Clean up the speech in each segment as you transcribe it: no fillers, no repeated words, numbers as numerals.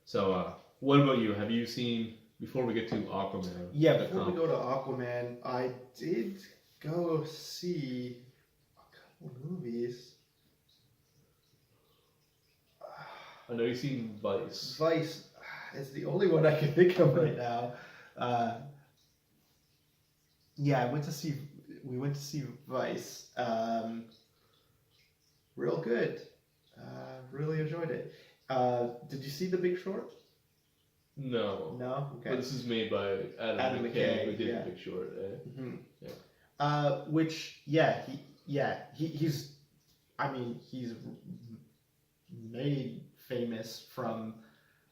So, what about you? Have you seen, before we get to Aquaman? Yeah, before we go to Aquaman, I did go see a couple movies. I know you've seen Vice. Vice is the only one I can think of right now. Yeah, we went to see Vice. Real good. Really enjoyed it. Did you see The Big Short? No. No? Okay. But this is made by Adam McKay, who did The Big Short. Mm-hmm. Yeah. Which, he's made famous from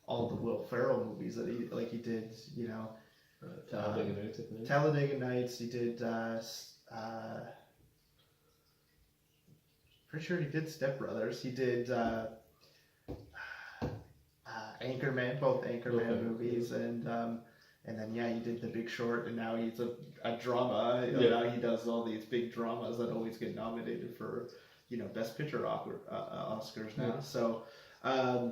all the Will Ferrell movies that he did, you know. Talladega Nights, I think. Talladega Nights, he did, pretty sure he did Step Brothers, he did, Anchorman, both Anchorman movies, and then he did The Big Short, and now he's a drama. Now he does all these big dramas that always get nominated for, Best Picture Oscars now. So, I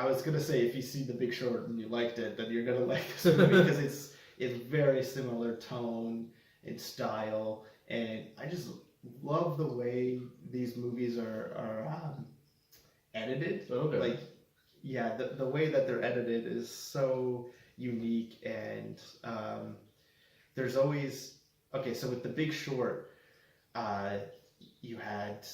was gonna say, if you see The Big Short and you liked it, then you're gonna like this movie because it's very similar tone and style, and I just love the way these movies are edited. Okay. The way that they're edited is so unique, and there's always so with The Big Short, you had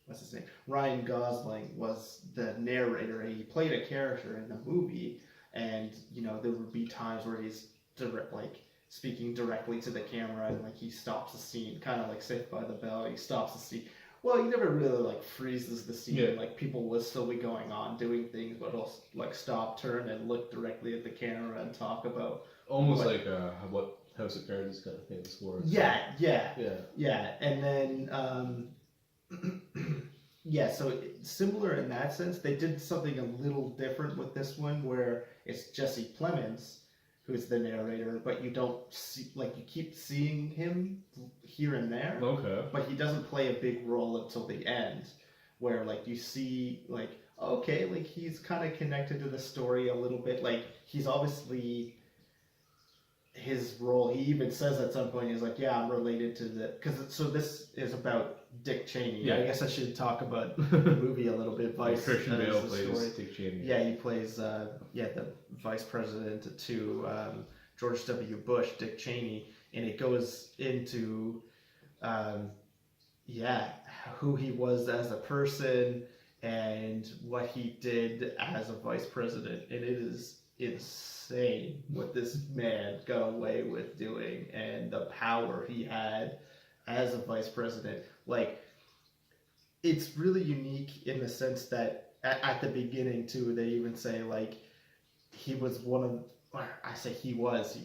what's his name? Ryan Gosling was the narrator. He played a character in the movie, and there would be times where he's speaking directly to the camera, and he stops the scene, kind of like Saved by the Bell. He stops the scene. Well, he never really freezes the scene. Yeah. People will still be going on doing things, but he'll stop, turn, and look directly at the camera and talk about almost what House of Cards is kind of famous for. Yeah. And then so similar in that sense. They did something a little different with this one, where it's Jesse Plemons who's the narrator, but you don't see, you keep seeing him here and there. Okay. But he doesn't play a big role until the end, where you see he's kind of connected to the story a little bit. He's obviously, his role, he even says at some point, he's I'm related to so this is about Dick Cheney. Yeah. I guess I should talk about the movie a little bit. Vice. Christian Bale plays Dick Cheney. Yeah, he plays the vice president to George W. Bush, Dick Cheney, and it goes into who he was as a person and what he did as a vice president, and it is insane what this man got away with doing and the power he had as a vice president. It's really unique in the sense that at the beginning too, they even say he was one of, or I say he's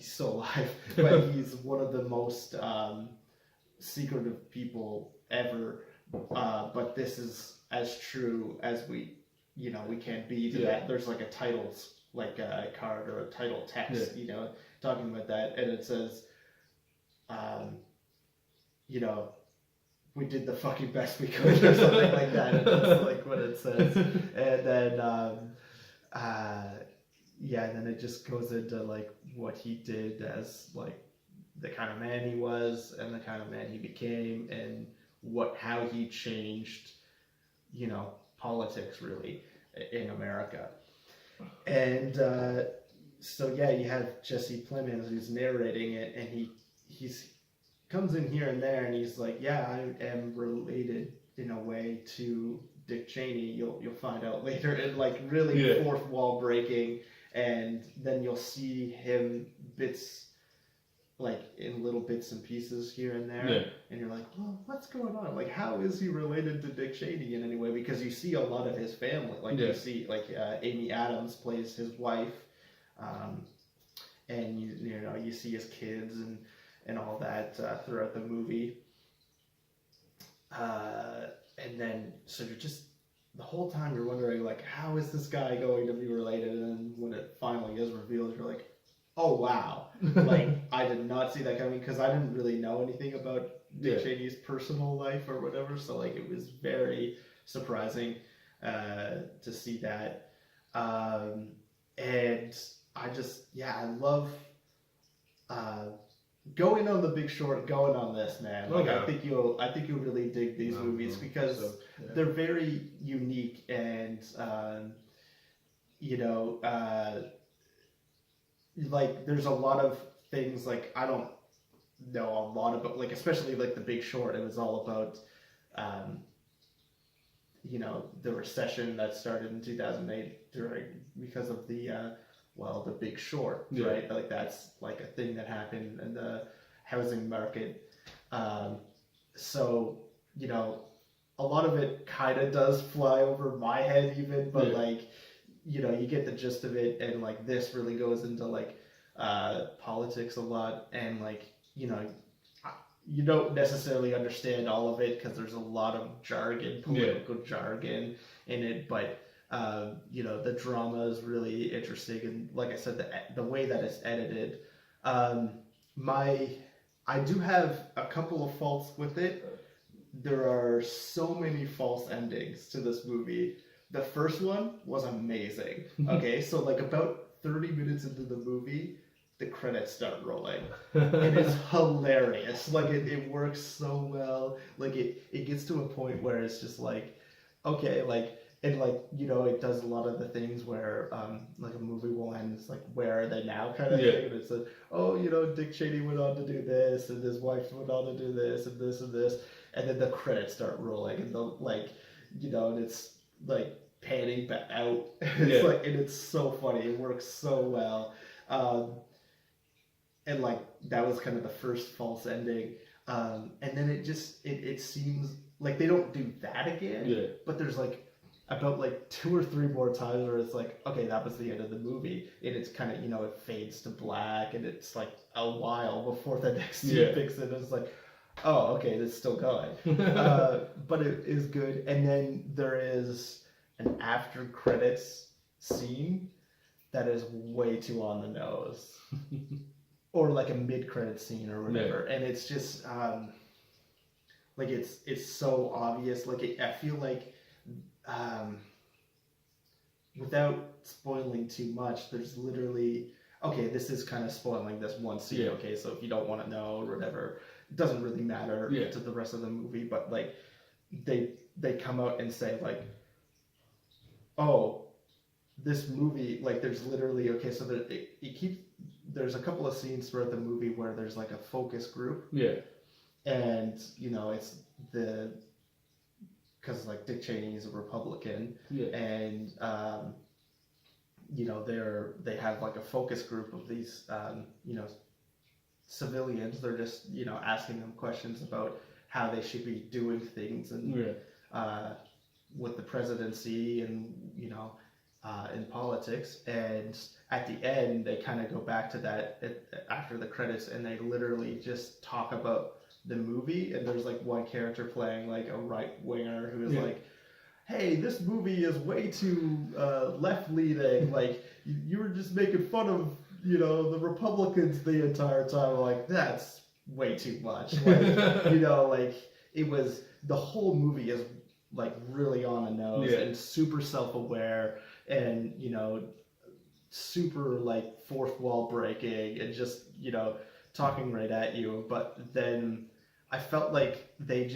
still alive, but he's one of the most secretive people ever. But this is as true as we can be to that. There's a titles, a card or a title text, talking about that, and it says, we did the fucking best we could, or something like that. And that's what it says. And then, and then it just goes into what he did as the kind of man he was and the kind of man he became, and how he changed, politics really in America. And you have Jesse Plemons who's narrating it, and he's comes in here and there, and he's I am related in a way to Dick Cheney. You'll find out later, and really fourth wall breaking, and then you'll see him bits in little bits and pieces here and there, and you're well, what's going on? How is he related to Dick Cheney in any way? Because you see a lot of his family, you see Amy Adams plays his wife, and you see his kids and all that throughout the movie. And then, so you're just, the whole time you're wondering, how is this guy going to be related? And then when it finally is revealed, you're oh, wow. I did not see that coming, because I didn't really know anything about Dick Cheney's personal life or whatever, so, it was very surprising. to see that. And I just, I love going on The Big Short, going on this, man. Like, Okay. I think you'll really dig these movies because they're very unique and, you know, like there's a lot of things like I don't know a lot about, like especially like The Big Short. It was all about, you know, the recession that started in 2008 because of the The Big Short, right? Like that's like a thing that happened in the housing market. So, you know, a lot of it kind of does fly over my head even, but like, you know, you get the gist of it, and like this really goes into like politics a lot, and like, you know, you don't necessarily understand all of it because there's a lot of jargon, political jargon in it, but you know, the drama is really interesting, and like I said, the way that it's edited. I do have a couple of faults with it. There are so many false endings to this movie. The first one was amazing. Okay, so like about 30 minutes into the movie, the credits start rolling. It is hilarious. Like it works so well. Like it gets to a point where it's just like, okay, like, and like, you know, it does a lot of the things where like a movie will end, it's like, where are they now kind of thing, and it's like, oh, you know, Dick Cheney went on to do this, and his wife went on to do this and this and this, and then the credits start rolling, and the, like, you know, and it's like panning back out. It's like, and it's so funny. It works so well. And like that was kind of the first false ending. And then it seems like they don't do that again. But there's like about like 2 or 3 more times where it's like, okay, that was the end of the movie, and it's kind of, you know, it fades to black, and it's like a while before the next scene picks it. It's like, oh, okay, it's still going. But it is good. And then there is an after credits scene that is way too on the nose. Or like a mid-credit scene or whatever. And it's just like it's so obvious. Like I feel like without spoiling too much, there's literally, okay, this is kind of spoiling this one scene. Okay, so if you don't want to know or whatever, it doesn't really matter to the rest of the movie. But like they come out and say like, oh, this movie, like there's literally, okay, so there's a couple of scenes throughout the movie where there's like a focus group. And, you know, it's because like Dick Cheney is a Republican. And, you know, they have like a focus group of these, you know, civilians. They're just, you know, asking them questions about how they should be doing things, and with the presidency, and, you know, in politics. And at the end, they kind of go back to that after the credits, and they literally just talk about the movie. And there's like one character playing like a right winger who is like, hey, this movie is way too left leaning. Like you were just making fun of, you know, the Republicans the entire time. Like, that's way too much. Like, you know, like it was, the whole movie is like really on the nose and super self-aware, and, you know, super like fourth wall breaking, and just, you know, talking right at you. But then I felt like they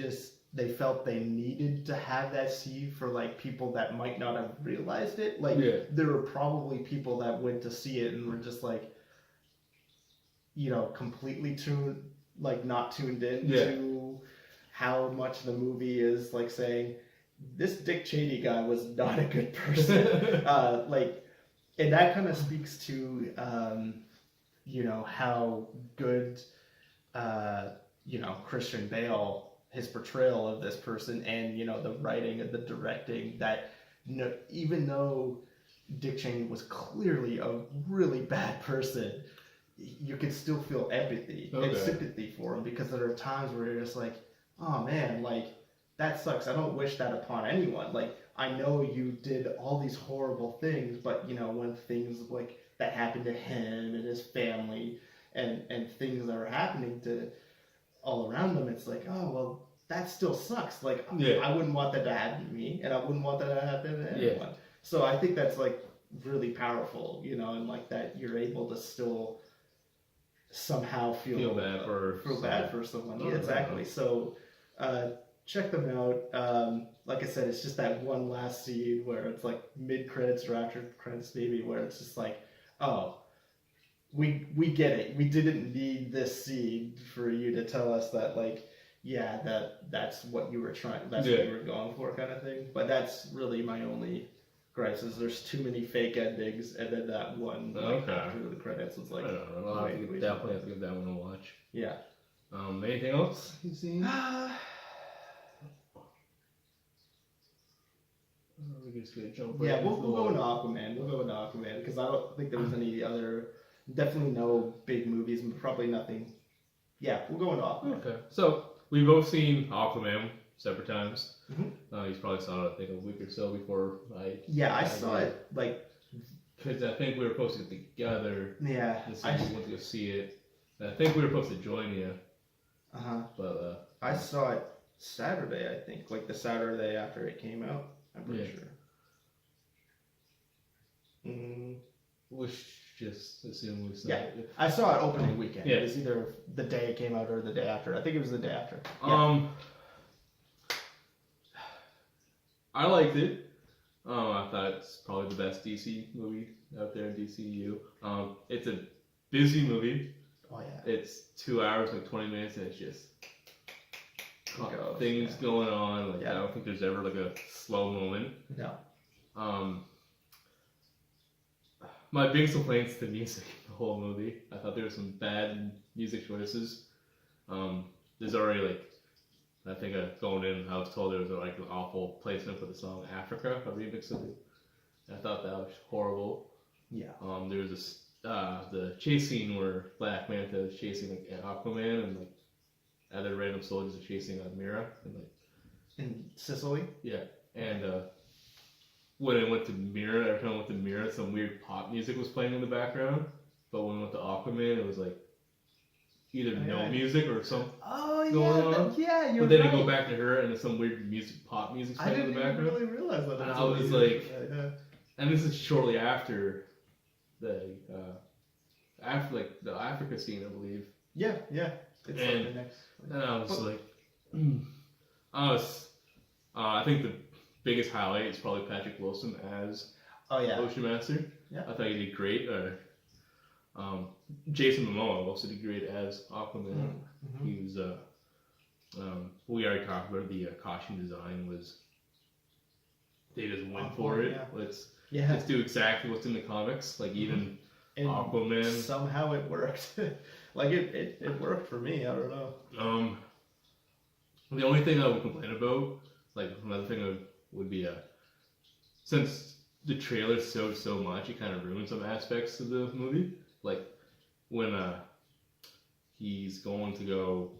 felt they needed to have that scene for like people that might not have realized it. Like there were probably people that went to see it and were just like, you know, completely not tuned in to how much the movie is like saying, this Dick Cheney guy was not a good person. Like, and that kind of speaks to, you know, how good, you know, Christian Bale, his portrayal of this person, and, you know, the writing and the directing, that, you know, even though Dick Cheney was clearly a really bad person, you can still feel empathy and sympathy for him, because there are times where you're just like, oh man, like, that sucks. I don't wish that upon anyone. Like, I know you did all these horrible things, but, you know, when things like that happen to him and his family, and things that are happening to all around them, it's like, oh, well, that still sucks. Like, Yeah. I wouldn't want that to happen to me, and I wouldn't want that to happen to Yeah. anyone. So I think that's like really powerful, you know, and like that you're able to still somehow feel bad for someone. Oh, Yeah, exactly. So check them out. Like I said, it's just that one last scene where it's like mid credits or after credits maybe, where it's just like, oh, we get it. We didn't need this scene for you to tell us that, like, yeah, that's what you were trying, that's what you were going for, kind of thing. But that's really my only gripes, is there's too many fake endings, and then that one after the credits was like, I don't know. I'll definitely have to give that one a watch. Yeah. Anything else you've seen? We're just gonna jump right Yeah, we'll go into Aquaman. We'll go into Aquaman because I don't think there was any other. Definitely no big movies, and probably nothing. Yeah, we'll go into Aquaman. Okay, so we've both seen Aquaman separate times. Mm-hmm. You probably saw it, I think, a week or so before I saw it like. Because I think we were supposed to get together. Yeah. I went to go see it. I think we were supposed to join you. But I saw it Saturday, I think, like the Saturday after it came out. I'm pretty sure. Let's just assume we saw it. Yeah, I saw it opening weekend. Yeah. It was either the day it came out or the day after. I think it was the day after. I liked it. I thought it's probably the best DC movie out there in DCU. It's a busy movie. Oh yeah. It's 2 hours, like 20 minutes, and it's just things going on. Like I don't think there's ever like a slow moment. No. My biggest complaints to music the whole movie. I thought there were some bad music choices. There's already like, I think going in, I was told there was like an awful placement for the song Africa, a remix of it. I thought that was horrible. Yeah. There was this the chase scene where Black Manta is chasing like Aquaman, and like other random soldiers are chasing Mira, and like in Sicily. Yeah, and when I went to Mira, every time I went to Mira, some weird pop music was playing in the background. But when I went to Aquaman, it was like either no music or something going on. Yeah, you're But then right. I go back to her, and there's some weird pop music playing in the background. I didn't really realize that. And I was like, and this is shortly after the the Africa scene, I believe. Yeah. It's and, like the next. And I was like, I think the biggest highlight is probably Patrick Wilson as Ocean Master. Yeah. I thought he did great. Jason Momoa also did great as Aquaman. Mm-hmm. He was, we already talked about the costume design was, they just went for it. Yeah. Let's do exactly what's in the comics. Like even and Aquaman. Somehow it worked. Like it worked for me. I don't know. The only thing I would complain about, like another thing would be since the trailer showed so much, it kind of ruined some aspects of the movie. Like when he's going to go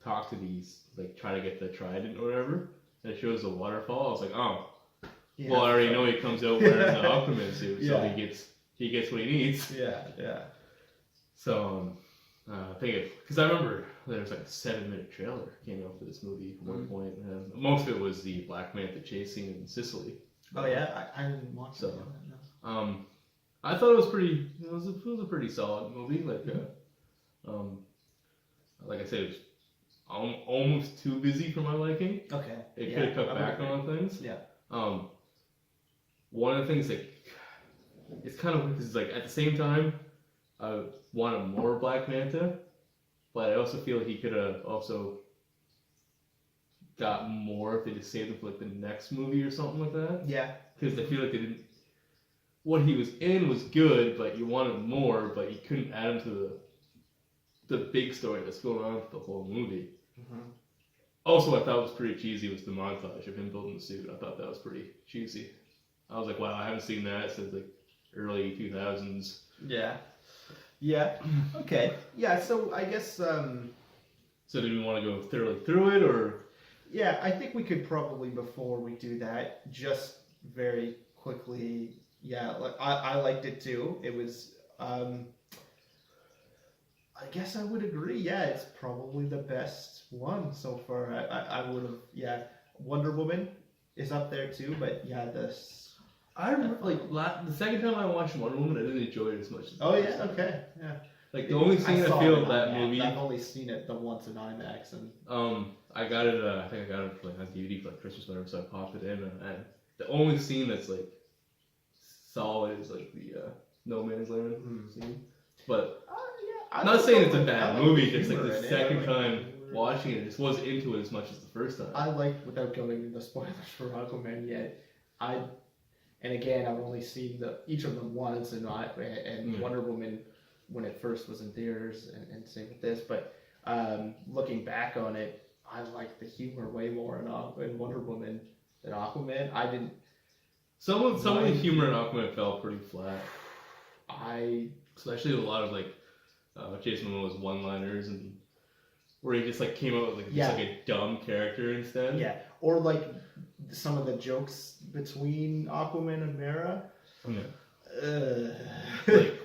talk to these, like try to get the trident or whatever, and it shows the waterfall. I was like, oh, well, I already know he comes out wearing the Aquaman suit, so he gets what he needs. Yeah. So I think because I remember there was like a 7-minute trailer came out for this movie at one point, and most of it was the Black Manta chase scene in Sicily. Oh yeah, I didn't watch that. No. I thought it was pretty. It was a pretty solid movie. Like I said, it was almost too busy for my liking. Okay. It could have cut back on things. Yeah. One of the things that it's kind of because like at the same time, I wanted more Black Manta, but I also feel like he could have also got more if they just saved him for like the next movie or something like that. Yeah. Because I feel like they didn't. What he was in was good, but you wanted more, but you couldn't add him to the big story that's going on for the whole movie. Mm-hmm. Also, I thought was pretty cheesy was the montage of him building the suit. I thought that was pretty cheesy. I was like, wow, I haven't seen that since like early 2000s. Yeah. Okay. Yeah. So I guess. So do we want to go thoroughly through it, or? Yeah, I think we could probably, before we do that, just very quickly. Yeah, like I liked it too. It was. I guess I would agree. Yeah, it's probably the best one so far. I would have. Yeah, Wonder Woman is up there too. But yeah, this. I remember the second time I watched Wonder Woman, I didn't enjoy it as much. As Oh yeah. Okay. Yeah. Like the only scene I saw feel it in that IMAX. movie. I've only seen it the once in IMAX, and I got it. I think I got it on DVD for like Christmas or whatever, so I popped it in. And the only scene that's like solid is like the No Man's Land scene. But I'm not saying it's a bad movie. Just like the second time watching it, I just wasn't into it as much as the first time. I like, without going into spoilers for Aquaman yet, and again, I've only seen each of them once, and Wonder Woman when it first was in theaters, and same with this. But looking back on it, I like the humor way more in Wonder Woman than Aquaman. I didn't. Some of the humor in Aquaman fell pretty flat. Especially a lot of like Jason Momoa's one-liners, and where he just like came out with just like a dumb character instead. Yeah, or like some of the jokes between Aquaman and Mera.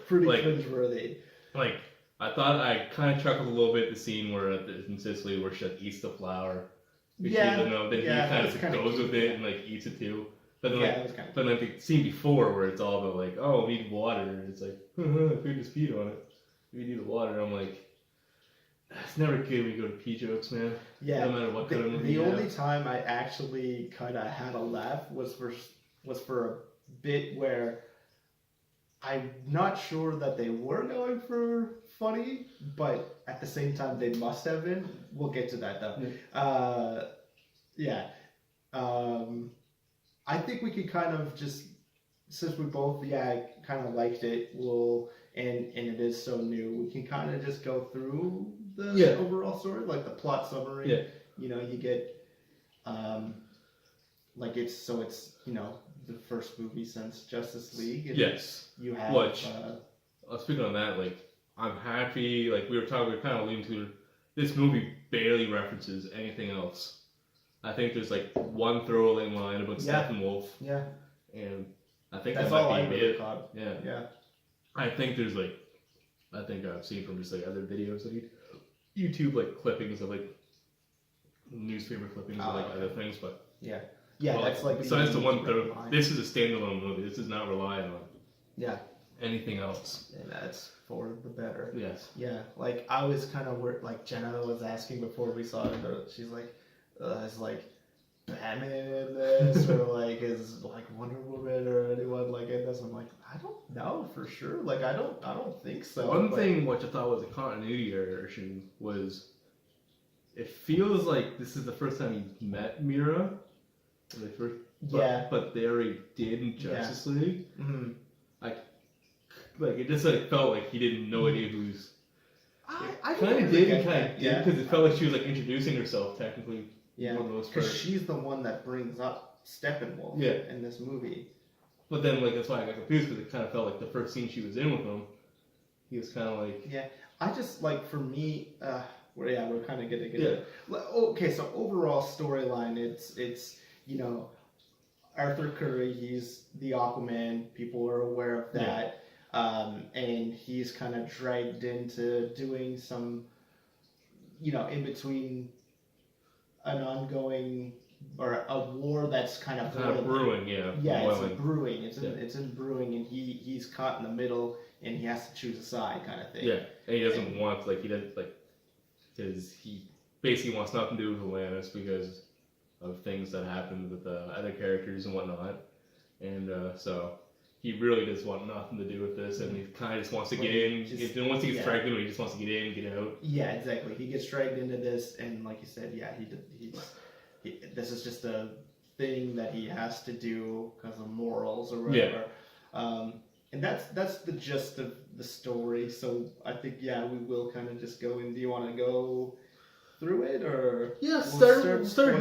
Pretty cringeworthy. Like, I thought I kind of chuckled a little bit at the scene where in Sicily where she like eats the flower. Yeah. Then he kind of goes with it and like eats it too. But then like the scene before where it's all about like, oh, we need water, and it's like, we just peed on it. We need the water. I'm like, it's never good when you go to pee jokes, man. Yeah. No matter what kind of movie. The only time I actually kind of had a laugh was for a bit where I'm not sure that they were going for funny, but at the same time they must have been. We'll get to that though. Yeah. I think we could kind of just, since we both kind of liked it, and it is so new, we can kind of just go through the overall story, like the plot summary. Yeah. You know, you get like it's the first movie since Justice League. And yes. You have speaking on that, like I'm happy. Like we were kind of leaning to this movie barely references anything else. I think there's like one throwaway line about Steppenwolf. Yeah. And I think that's that all might I be really it. caught. Yeah. Yeah. I think I've seen from just like other videos that YouTube like clippings of like newspaper clippings of like other things, but yeah, that's like besides the one throw. This is a standalone movie. This is not relying on anything else. And that's for the better. Yes. Yeah, like I was kind of like Jenna was asking before we saw it. She's like, "Is like Batman in this, or like is like Wonder Woman or anyone like in this?" I'm like, I don't know for sure. Like I don't think so. One thing which I thought was a continuity error was, it feels like this is the first time he met Mira. But they already did in Justice League. Mm-hmm. Like it just like felt like he didn't know any who's. I kind of did, because it felt like she was like introducing herself technically. Yeah, because she's the one that brings up Steppenwolf in this movie. But then, like, that's why I got confused, because it kind of felt like the first scene she was in with him, he was kind of like... Yeah, I just, like, for me, we're kind of getting into it. Okay, so overall storyline, it's Arthur Curry, he's the Aquaman, people are aware of that, and he's kind of dragged into doing some, in between an ongoing or a war that's kind of brewing, it's brewing. It's in brewing, and he's caught in the middle, and he has to choose a side, kind of thing. Yeah, and he doesn't want because he basically wants nothing to do with Atlantis because of things that happened with the other characters and whatnot, and so he really does want nothing to do with this, and he kind of just wants to get in. Once he gets dragged in, he just wants to get in, get out. Yeah, exactly. He gets dragged into this, and like you said, this is just a thing that he has to do because of morals or whatever. Yeah. And that's the gist of the story. So I think we will kind of just go in. Do you want to go through it, or start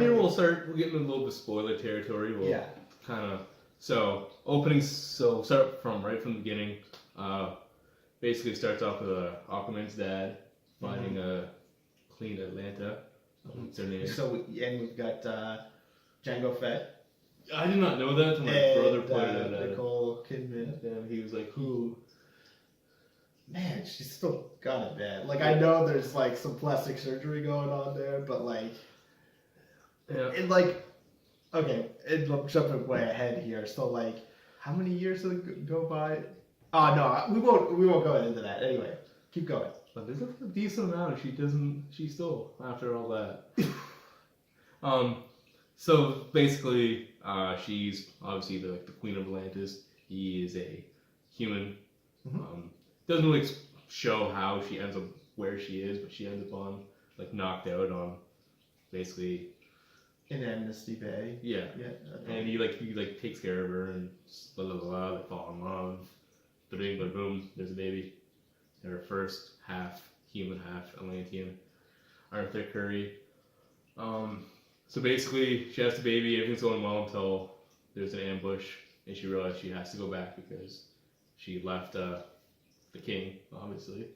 here? We're getting a little bit of spoiler territory. Kind of. So start from right from the beginning. Basically starts off with Aquaman's dad finding a clean Atlanta. What's their name? So we've got Jango Fett. I did not know that until my brother pointed it out. Nicole Kidman. And he was like, "Who?" man, she's still got it bad. Like, I know there's like some plastic surgery going on there, but like, it like, okay, I'm jumping way ahead here. So like, how many years did it go by? Oh no, we won't go into that. Anyway, keep going. But there's a decent amount. She's still after all that. So basically, she's obviously the Queen of Atlantis. He is a human. Doesn't really show how she ends up where she is, but she ends up on like knocked out on basically In Amnesty Bay. Yeah. And he takes care of her and blah blah blah. They fall in love. But boom, there's a baby. Her first half human, half Atlantean, Arthur Curry. So basically, she has the baby. Everything's going well until there's an ambush, and she realizes she has to go back because she left the king, obviously.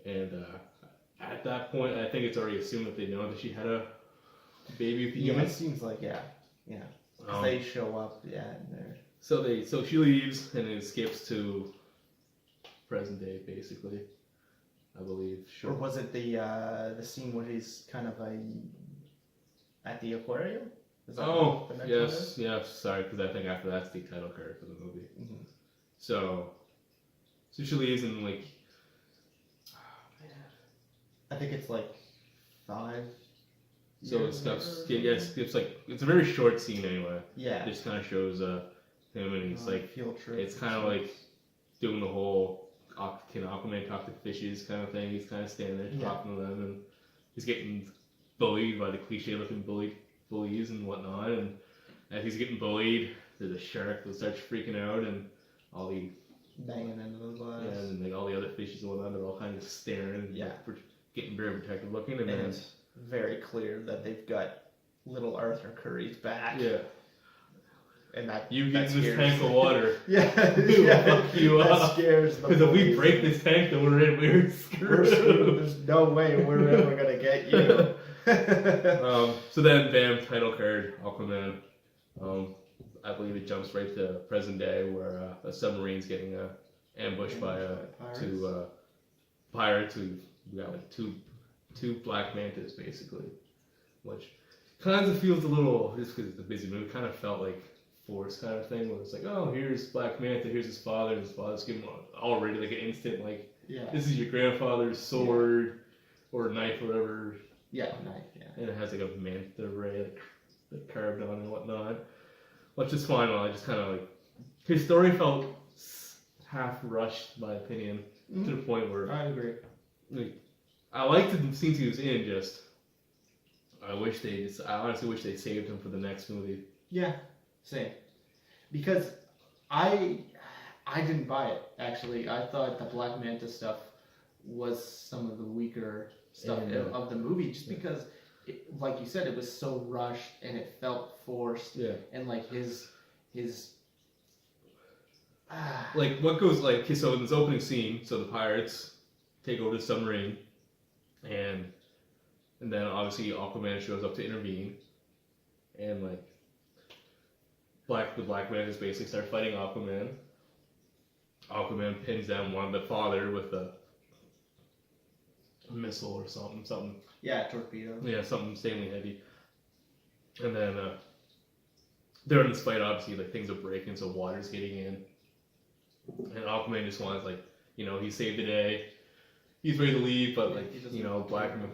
And at that point, I think it's already assumed that they know that she had a baby with the Yeah, human. it seems like yeah. They show up, in there. So she leaves and it skips to present day, basically. I believe. Sure. Or was it the scene where he's kind of at the aquarium? Is that the next one is? yes. Sorry, because I think after that's the title card for the movie. Mm-hmm. So she leaves and like, oh man. I think it's like 5. So it years skips. later? Yeah, it skips like it's a very short scene anyway. Yeah. It just kind of shows him and he's like, field trip. it's kind of like doing the whole can Aquaman talk to fishes kind of thing. He's kind of standing there talking to them, and he's getting bullied by the cliche-looking bullies and whatnot. And as he's getting bullied, there's a shark that starts freaking out, and all the banging into the glass. yeah, and like all the other fishes and whatnot, they're all kind of staring and getting very protective looking. And then it's very clear that they've got little Arthur Curry's back. yeah. And that You that get in this scares tank of water. Yeah, Fuck you that up. scares the Because if we boys. break this tank, then we're screwed. There's no way we're ever gonna get you. So then, bam, title card, Aquaman. I believe it jumps right to present day where a submarine's getting ambushed by two pirates who got like two black mantas basically, which kind of feels a little, just because it's a busy movie, kind of felt like Force kind of thing where it's like, oh, here's Black Manta, here's his father, and his father's giving him already like an instant like, this is your grandfather's sword or knife or whatever. Yeah, knife. Yeah. And it has like a manta ray like carved on and whatnot, which is fine. I just kind of like his story felt half rushed, in my opinion, to the point where I agree. Like, I liked the scenes he was in. Just I honestly wish they saved him for the next movie. Yeah, same. Because I didn't buy it, actually. I thought the Black Manta stuff was some of the weaker stuff of the movie, just because, like you said, it was so rushed and it felt forced. Yeah. And like his like what goes like, okay, so in this opening scene, so the pirates take over the submarine, and then obviously Aquaman shows up to intervene, and like the Black Mantas basically start fighting Aquaman. Aquaman pins down one of the father with a missile or something. Yeah, torpedo. Yeah, something insanely heavy. And then during this fight, obviously, like things are breaking, so water's getting in, and Aquaman just wants he saved the day. He's ready to leave, but like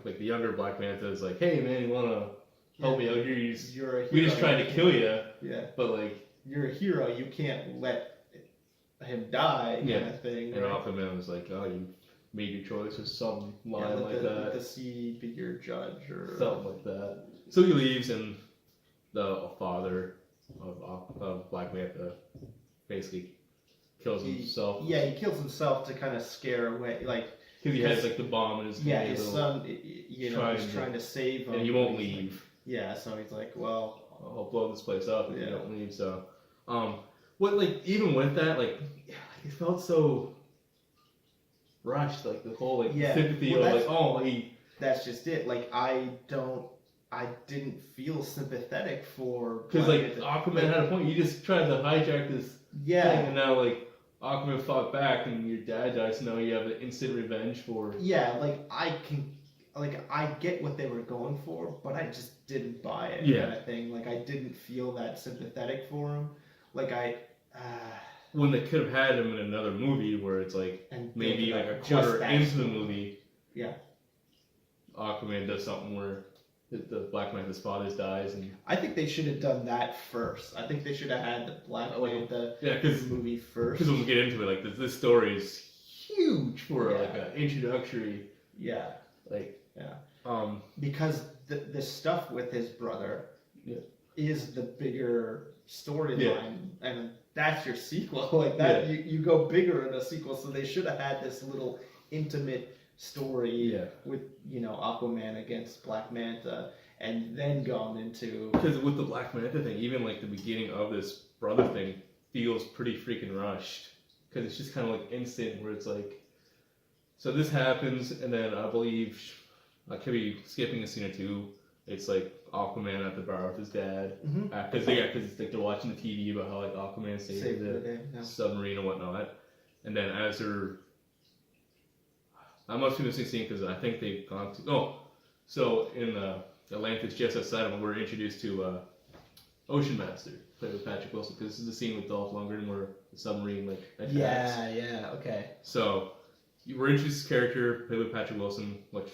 like the younger Black Manta is like, hey man, you wanna help me out here? You're a hero. We just tried to kill you. Yeah. But like, you're a hero. You can't let him die. Kind of thing. And Aquaman was like, oh, you made your choice or some line like that. Let the sea be your judge or something like that. So he leaves, and the father of Black Manta basically kills himself. Yeah, he kills himself to kind of scare away, like. Because he has like the bomb in his his son, is trying to save him, and he won't leave. Yeah, so he's like, well, I'll blow this place up if you don't leave. So, even with that, like, it felt so rushed. Like the whole sympathy that's just it. Like I didn't feel sympathetic for because Aquaman had a point. You just tried to hijack this thing, and now Aquaman fought back and your dad died, so now you have an instant revenge for. Yeah, I get what they were going for, but I just didn't buy it, Yeah. kind of thing. Like, I didn't feel that sympathetic for him. Like, When they could have had him in another movie where it's like and maybe built like it a up quarter just that into the story. movie, Yeah. Aquaman does something where the Black Manta's father dies, and I think they should have done that first. I think they should have had the Black Manta yeah, because movie first. when we get into it, like this story is huge for Yeah. like an introductory, Yeah. like Yeah. Because the stuff with his brother Yeah. is the bigger storyline, Yeah. and that's your sequel. Like that, you go bigger in a sequel. So they should have had this little intimate story with Aquaman against Black Manta, and then gone into because with the Black Manta thing, even like the beginning of this brother thing feels pretty freaking rushed because it's just kind of like instant where it's like, so this happens, and then I believe I could be skipping a scene or two. It's like Aquaman at the bar with his dad because it's like they're watching the TV about how like Aquaman saved the submarine and whatnot, and then as they're I must be missing a scene because I think they've gone to so in Atlantis just outside of them we're introduced to Ocean Master played with Patrick Wilson because this is the scene with Dolph Lundgren where the submarine like attacks. okay. So we're introduced to this character played with Patrick Wilson, which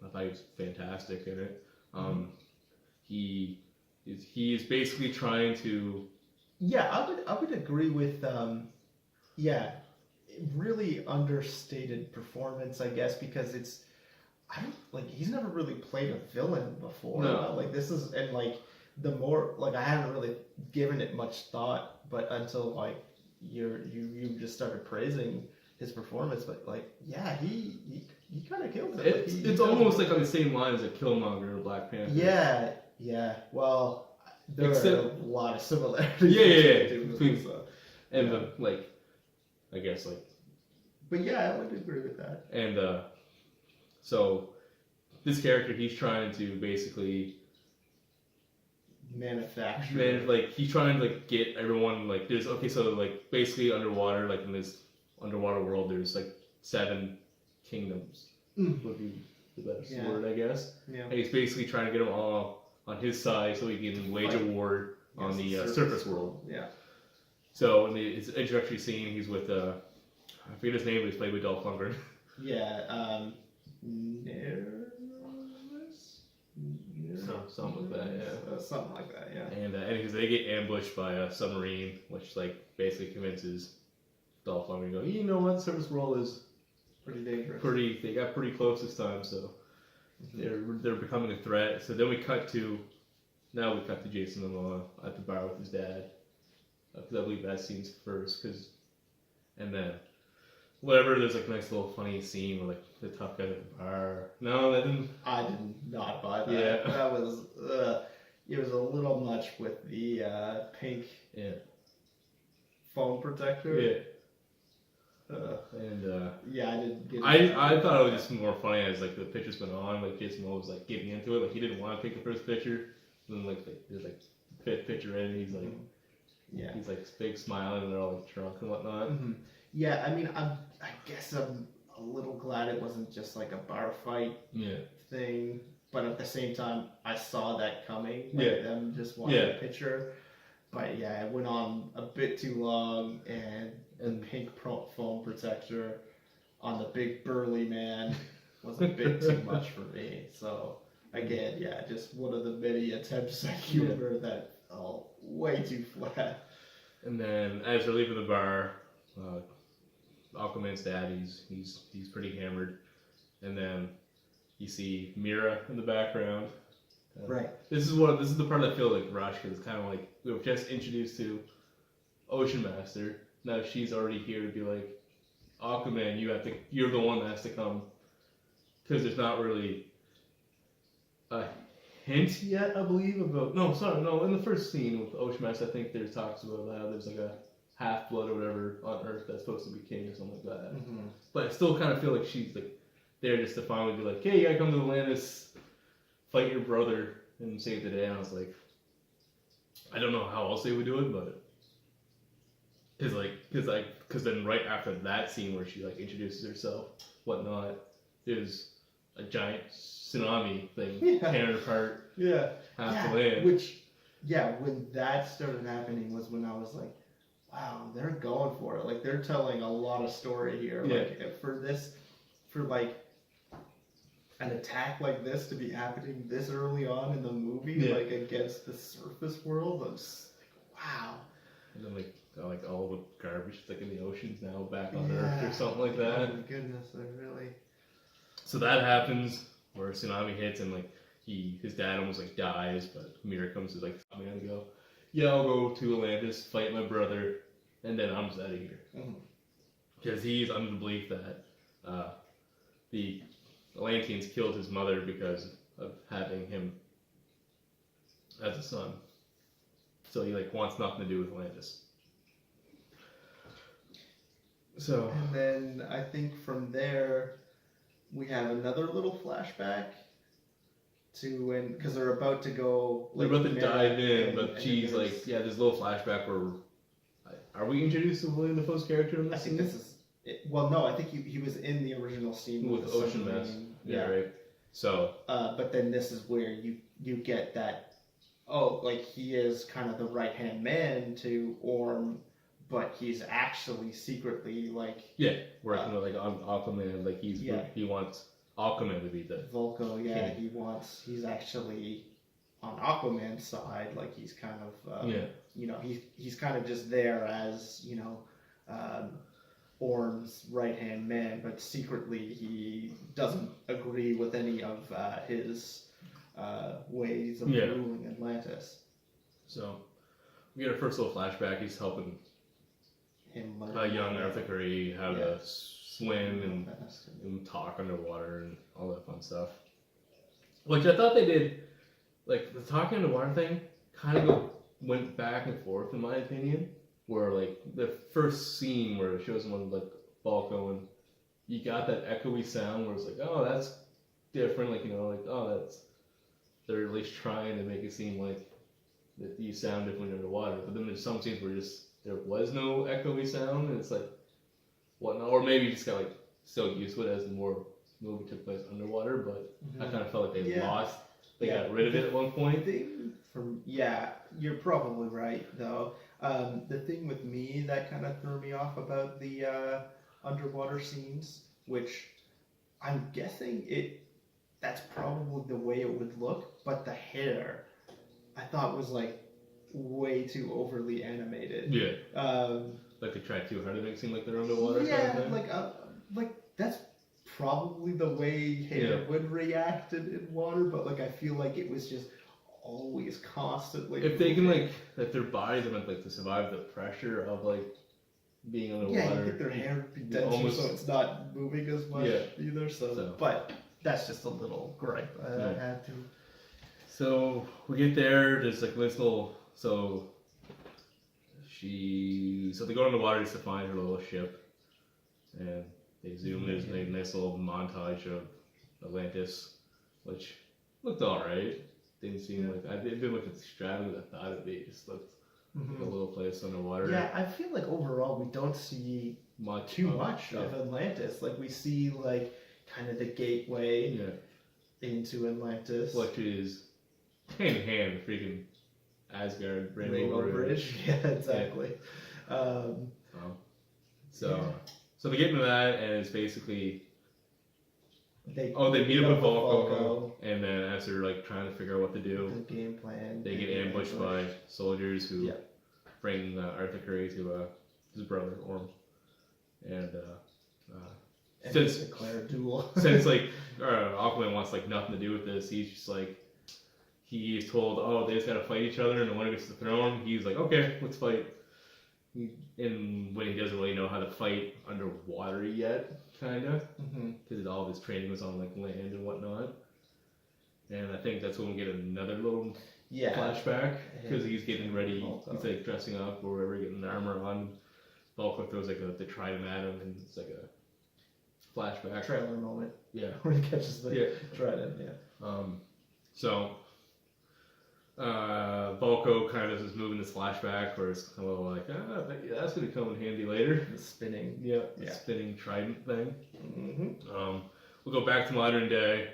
I thought he was fantastic in it. He is basically trying to. Yeah, I would agree with really understated performance, I guess, because he's never really played a villain before. No. Like this is and like the more like I haven't really given it much thought, but until like you just started praising his performance, but like he kind of killed it. It's almost like on the same line as a Killmonger or Black Panther. Yeah. Well, there are a lot of similarities. Between I guess like. But yeah, I would agree with that. And so this character, he's trying to basically manufacture. He's trying to like get everyone like there's so like basically underwater like in this underwater world there's like 7 kingdoms would be the best word I guess. Yeah. And he's basically trying to get them all on his side so he can wage a war on the surface world. Yeah. So in his introductory scene, he's with I forget his name, but he's played with Dolph Lundgren. Yeah. Something like that, yeah. Something like that, yeah. And anyways, they get ambushed by a submarine, which like basically convinces Dolph Lundgren to go, you know what, surface world is pretty dangerous. They got pretty close this time, so they're becoming a threat. So then we cut to Jason Momoa at the bar with his dad, because I believe that scene's first, and then whatever, there's like a nice little funny scene where like the tough guy at the bar. No, that didn't. I did not buy that. Yeah. That was it was a little much with the pink phone protector. Yeah. I didn't get it. I thought it was just more funny as like the picture's been on, like Jason Momoa was like getting into it, like he didn't want to take the first picture. And then like there's like the 5th picture in, and he's like he's like big smiling, and they're all like drunk and whatnot. Yeah, I mean, I guess I'm a little glad it wasn't just like a bar fight thing, but at the same time, I saw that coming. Like them just wanting a picture. But yeah, it went on a bit too long, and the pink phone protector on the big burly man was a bit too much for me. So again, just one of the many attempts at humor that way too flat. And then as they're leaving the bar, Aquaman's dad, he's pretty hammered, and then you see Mira in the background. Right. This is the part I feel like rushed because it's kind of like we were just introduced to Ocean Master. Now she's already here to be like, Aquaman, you're the one that has to come, because there's not really a hint yet, I believe, about in the first scene with Ocean Master, I think there's talks about how there's like a half-blood or whatever on Earth that's supposed to be king or something like that. But I still kind of feel like she's like there just to finally be like, hey, you gotta come to Atlantis, fight your brother, and save the day. And I was like, I don't know how else they would do it, but Because then right after that scene where she like introduces herself, whatnot, there's a giant tsunami thing tearing apart Yeah. half the land. Which, when that started happening was when I was like, wow, they're going for it. Like, they're telling a lot of story here. Like, for like an attack like this to be happening this early on in the movie, like against the surface world, I was like, wow. And then like all the garbage like in the oceans now back on Earth or something like that. Oh my goodness, I really. So that happens where a tsunami hits and like his dad almost like dies, but Mira comes to like I'm gonna go. Yeah, I'll go to Atlantis, fight my brother, and then I'm just out of here. Because he's under the belief that the Atlanteans killed his mother because of having him as a son. So he like wants nothing to do with Atlantis. So and then I think from there we have another little flashback to when because they're about to go. They're about to dive in, but she's like, there's a little flashback where are we introduced to William Dafoe's character in this? I think this is. Well, no, I think he was in the original scene with Ocean Mask. Yeah, right. So, but then this is where you get that. Oh, like he is kind of the right hand man to Orm, but he's actually secretly like working with like Aquaman. Like he wants Aquaman to be the Volko. Yeah, king. He's actually on Aquaman's side. Like he's kind of he's kind of just there as Orm's right hand man, but secretly he doesn't agree with any of his ways of ruling Atlantis. So we get our first little flashback. He's helping a young Arthur Curry how to swim and talk underwater and all that fun stuff. Which I thought they did, like the talking underwater thing, kind of went back and forth in my opinion. Where like the first scene where it shows him on like Balco and you got that echoey sound where it's like, oh, that's different. Like that's they're at least trying to make it seem like that you sound different underwater. But then there's some scenes where there was no echoey sound and it's like whatnot, or maybe you just got like so used to it as the more movie took place underwater. But I kind of felt like they got rid of it at one point. You're probably right though. The thing with me that kind of threw me off about the underwater scenes, which I'm guessing that's probably the way it would look, but the hair I thought was like way too overly animated. Like they tried too hard to make it seem like they're underwater. Like that's probably the way hair would react in water, but like I feel like it was just always constantly. If they can if their bodies are meant to survive the pressure of being underwater. Yeah, you think their hair would be denser so it's not moving as much either. So, but that's just a little gripe I had to. So we get there. There's this little. So they go in the water just to find her little ship, and they zoom. There's a nice little montage of Atlantis, which looked alright. Didn't seem like I didn't look as extravagant as I thought it'd be. It just looked like a little place underwater. Yeah, I feel like overall we don't see too much of Atlantis. Like we see kind of the gateway into Atlantis, which is hand in hand with freaking Asgard Rainbow Bridge. Yeah, exactly. So they get into that, and it's basically. They meet up with Volko, and then as they're trying to figure out what to do, the game plan, they get ambushed by soldiers who bring Arthur Curry to his brother Orm, and since declare a duel. Since Aquaman wants nothing to do with this, he's just he's told they just gotta fight each other, and the one who gets the throne, he's like okay, let's fight. And when he doesn't really know how to fight underwater yet, kind of, because all of his training was on land and whatnot. And I think that's when we get another little flashback, because he's getting ready, he's dressing up or whatever, getting an armor on. Volko throws the trident at him, and it's a flashback. Trailer moment. Yeah. Where he catches the trident. So Volko kind of does this move in this flashback where it's a little like, that's going to come in handy later. The spinning. Yeah, the spinning trident thing. Mm-hmm. We'll go back to modern day.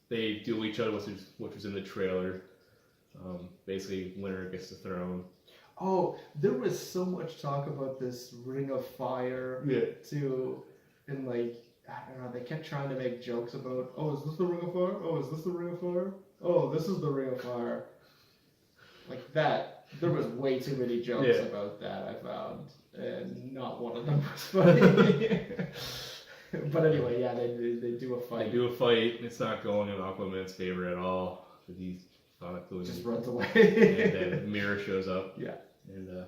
They duel each other, which was in the trailer. Basically, winner gets the throne. Oh, there was so much talk about this Ring of Fire. Yeah. Too, and like, I don't know, they kept trying to make jokes about, oh, is this the Ring of Fire? Oh, is this the Ring of Fire? Oh, this is the Ring of Fire. Like that, there was way too many jokes about that, I found, and not one of them was funny. But anyway, yeah, they do a fight. They do a fight, and it's not going in Aquaman's favor at all. He's just runs away. And then Mira shows up. Yeah. And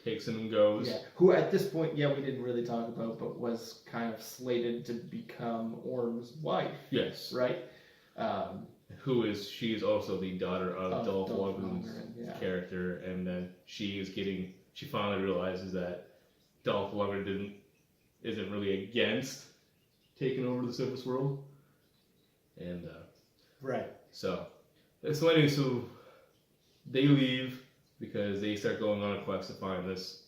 takes him and goes. Yeah. Who at this point, we didn't really talk about, but was kind of slated to become Orm's wife. Yes. Right? She is also the daughter of Dolph Lundgren's character, and then she finally realizes that Dolph Lundgren isn't really against taking over the surface world. And right. So anyway, so they leave because they start going on a quest to find this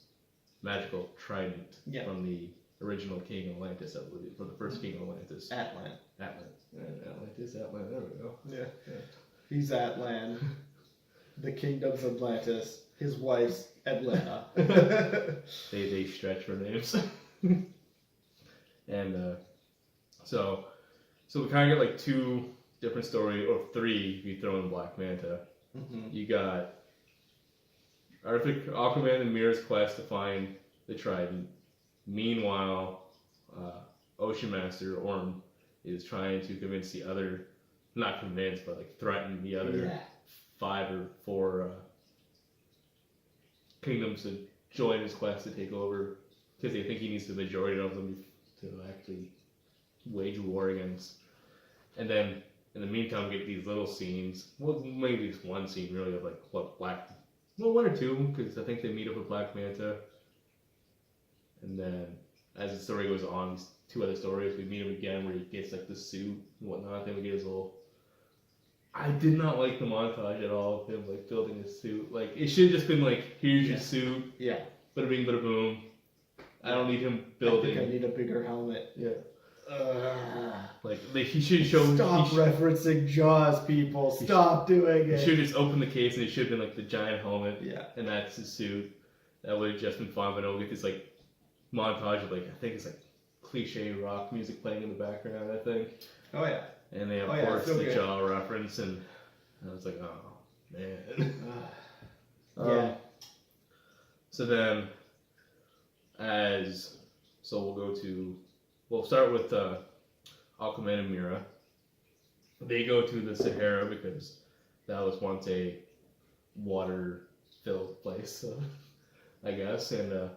magical trident from the original King of Atlantis, I believe, from the first King of Atlantis. Atlan. Atlantis, there we go. Yeah. He's Atlan. The kingdom's Atlantis. His wife's Atlanta. They stretch for names. And so we kind of get like two different stories, or three if you throw in Black Manta. Mm-hmm. You got Aquaman and Mira's quest to find the trident. Meanwhile, Ocean Master Orm is trying to convince the other, not convince, but like threaten the other 5 or 4 kingdoms to join his quest to take over, because they think he needs the majority of them to actually wage war against. And then in the meantime, we get these little scenes. Well, maybe just one scene really of like one or two, because I think they meet up with Black Manta. And then as the story goes on, these 2 other stories, we meet him again where he gets like the suit and whatnot. Then we get his little. I did not like the montage at all of him like building his suit. Like it should have just been like, here's your suit. Yeah. Bada bing, bada boom. I don't need him building. I think I need a bigger helmet. Yeah. He should show. Stop referencing Jaws, people. Stop doing it. He should just open the case and it should have been like the giant helmet. Yeah. And that's his suit. That would have just been fun. But no, we get this like montage of like, I think it's like cliche rock music playing in the background. I think. Oh yeah. And they of course the Jaw reference, and I was like, oh man. Yeah. So then, we'll start with Aquaman and Mira. They go to the Sahara because that was once a water-filled place, I guess, so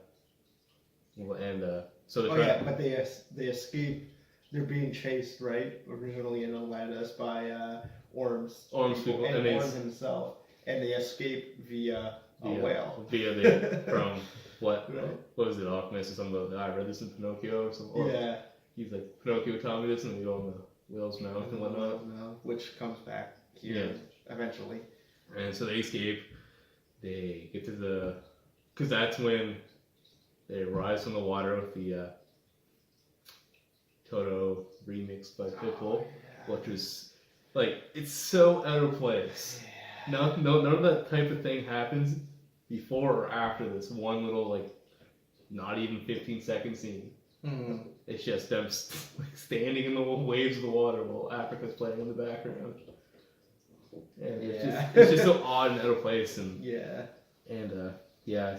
but they escape. They're being chased, right? Originally in Atlantis by Orm's people and Orm himself, and they escape via a whale. From what? Right. What was it? Aquaman said something about, I read this in Pinocchio or something. Yeah. He's like, Pinocchio taught me this, and they go on the whale's mouth and whatnot. Which comes back here eventually. And so they escape. They get to because that's when they rise from the water with the Toto remix by Pitbull, which was like, it's so out of place. Yeah. None of that type of thing happens before or after this one little like not even 15-second scene. Mm-hmm. It's just them standing in the waves of the water while Africa's playing in the background. And it's just so odd and out of place. And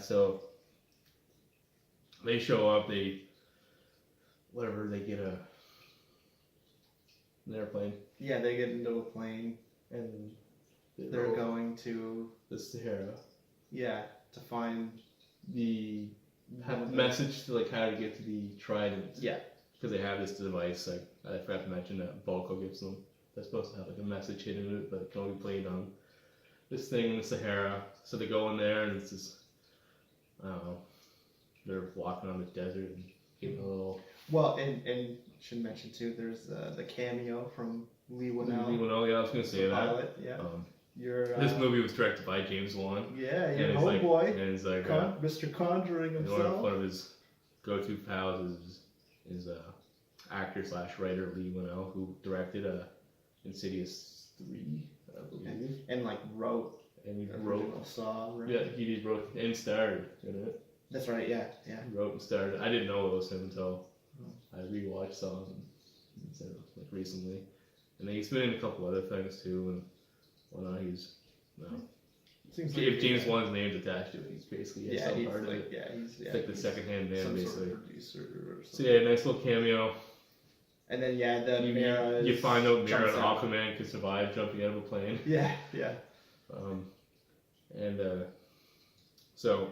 so they show up, they get an airplane. Yeah, they get into a plane. And they're going to the Sahara. Yeah, to find the message to like how to get to the trident. Yeah. Because they have this device, like I forgot to mention, that Volko gives them. They're supposed to have like a message hidden in it, but it can only be played on this thing in the Sahara. So they go in there and it's just, I don't know, they're walking on the desert and getting a little. Well, and should mention too, there's the cameo from Lee Winnell. Lee Winnell, yeah, I was gonna say that. Pilot, yeah. This movie was directed by James Wan. Yeah, your and it's like, homeboy, and it's like Mr. Conjuring himself. one of his go-to pals is actor / writer Lee Winnell, who directed Insidious 3, I believe, and like wrote. And he wrote. Saw, right? Yeah, he wrote and starred in it. That's right. Yeah. He wrote and starred. I didn't know it was him until I rewatched Saw like recently, and then he's been in a couple other things too, and whatnot. He's Seems if James Wan's name's attached to it, he's basically some part of it. he's like the second-hand man, basically. Sort of producer or So yeah, nice little cameo. And then the Mira. You find out Mira and Aquaman can survive jumping out of a plane. Yeah. So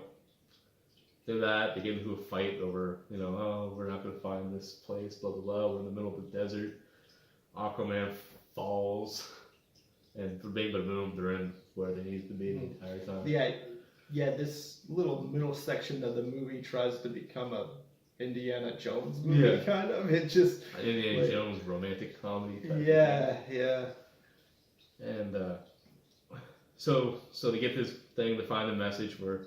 they're they get into a fight over, we're not gonna find this place, blah blah blah. We're in the middle of the desert. Aquaman falls, and they're in where they need to be the entire time. Yeah. This little middle section of the movie tries to become a Indiana Jones movie, kind of. It just Indiana Jones romantic comedy. Yeah. And so they get this thing to find a message where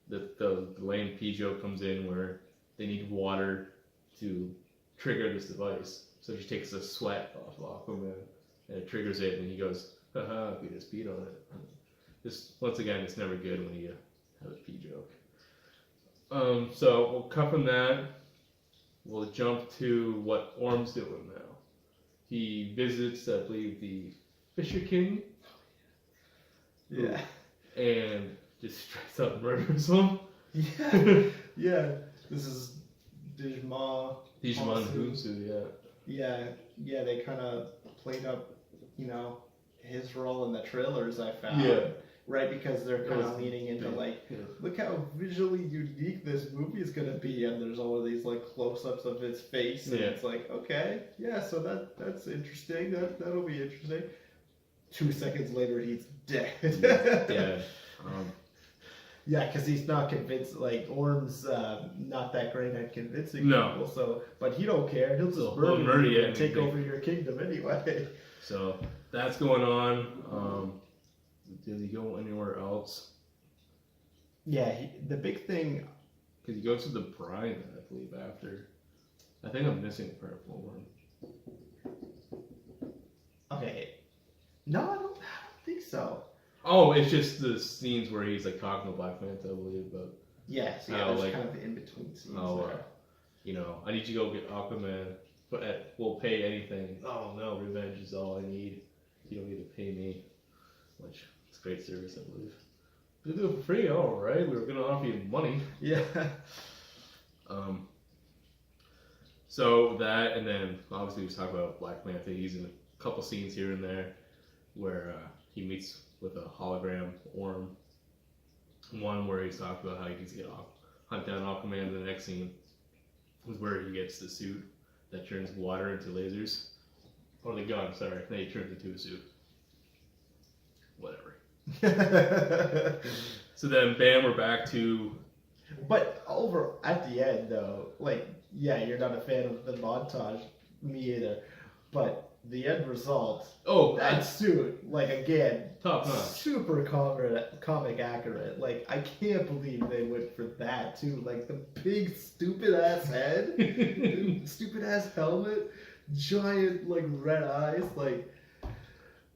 the Lane Pijo comes in where they need water to trigger this device. So she takes a sweat off Aquaman and it triggers it, and he goes, haha, we just peed on it. Just once again, it's never good when you have a pee joke. So we'll cut from that. We'll jump to what Orm's doing now. He visits, I believe, the Fisher King. Yeah. And just straight up murders him. Yeah. This is Digimon Hunsu, Yeah, they kind of played up, his role in the trailers, I found. Yeah. Right, because they're kind of leaning into look how visually unique this movie is going to be, and there's all of these close-ups of his face, and it's like, okay, yeah, so that's interesting. That'll be interesting. 2 seconds later, he's dead. Yeah. Yeah, because he's not convinced. Orm's not that great at convincing people. So, but he don't care. He'll just murder you and take over your kingdom anyway. So that's going on. Does he go anywhere else? Yeah, the big thing. Because he goes to the bride, I believe, after. I think I'm missing a part for one. Okay. No, I don't think so. Oh, it's just the scenes where he's talking to Black Manta, I believe, but there's kind of the in-between scenes there. I need you to go get Aquaman, but we'll pay anything. Oh no, revenge is all I need. You don't need to pay me, which is great service, I believe. You do it for free, all right. We were gonna offer you money. Yeah. So that, and then obviously we was talking about Black Manta. He's in a couple scenes here and there where he meets with a hologram Orm. One where he's talking about how he needs to hunt down Aquaman. The next scene was where he gets the suit that turns water into lasers. Or the gun, sorry. Then he turns into a suit. Whatever. So then, bam, we're back to... But over at the end, though, you're not a fan of the montage. Me either. But the end result... Oh, that suit, again... Top notch. Super comic accurate. I can't believe they went for that, too. The big, stupid-ass head, stupid-ass helmet, giant, red eyes,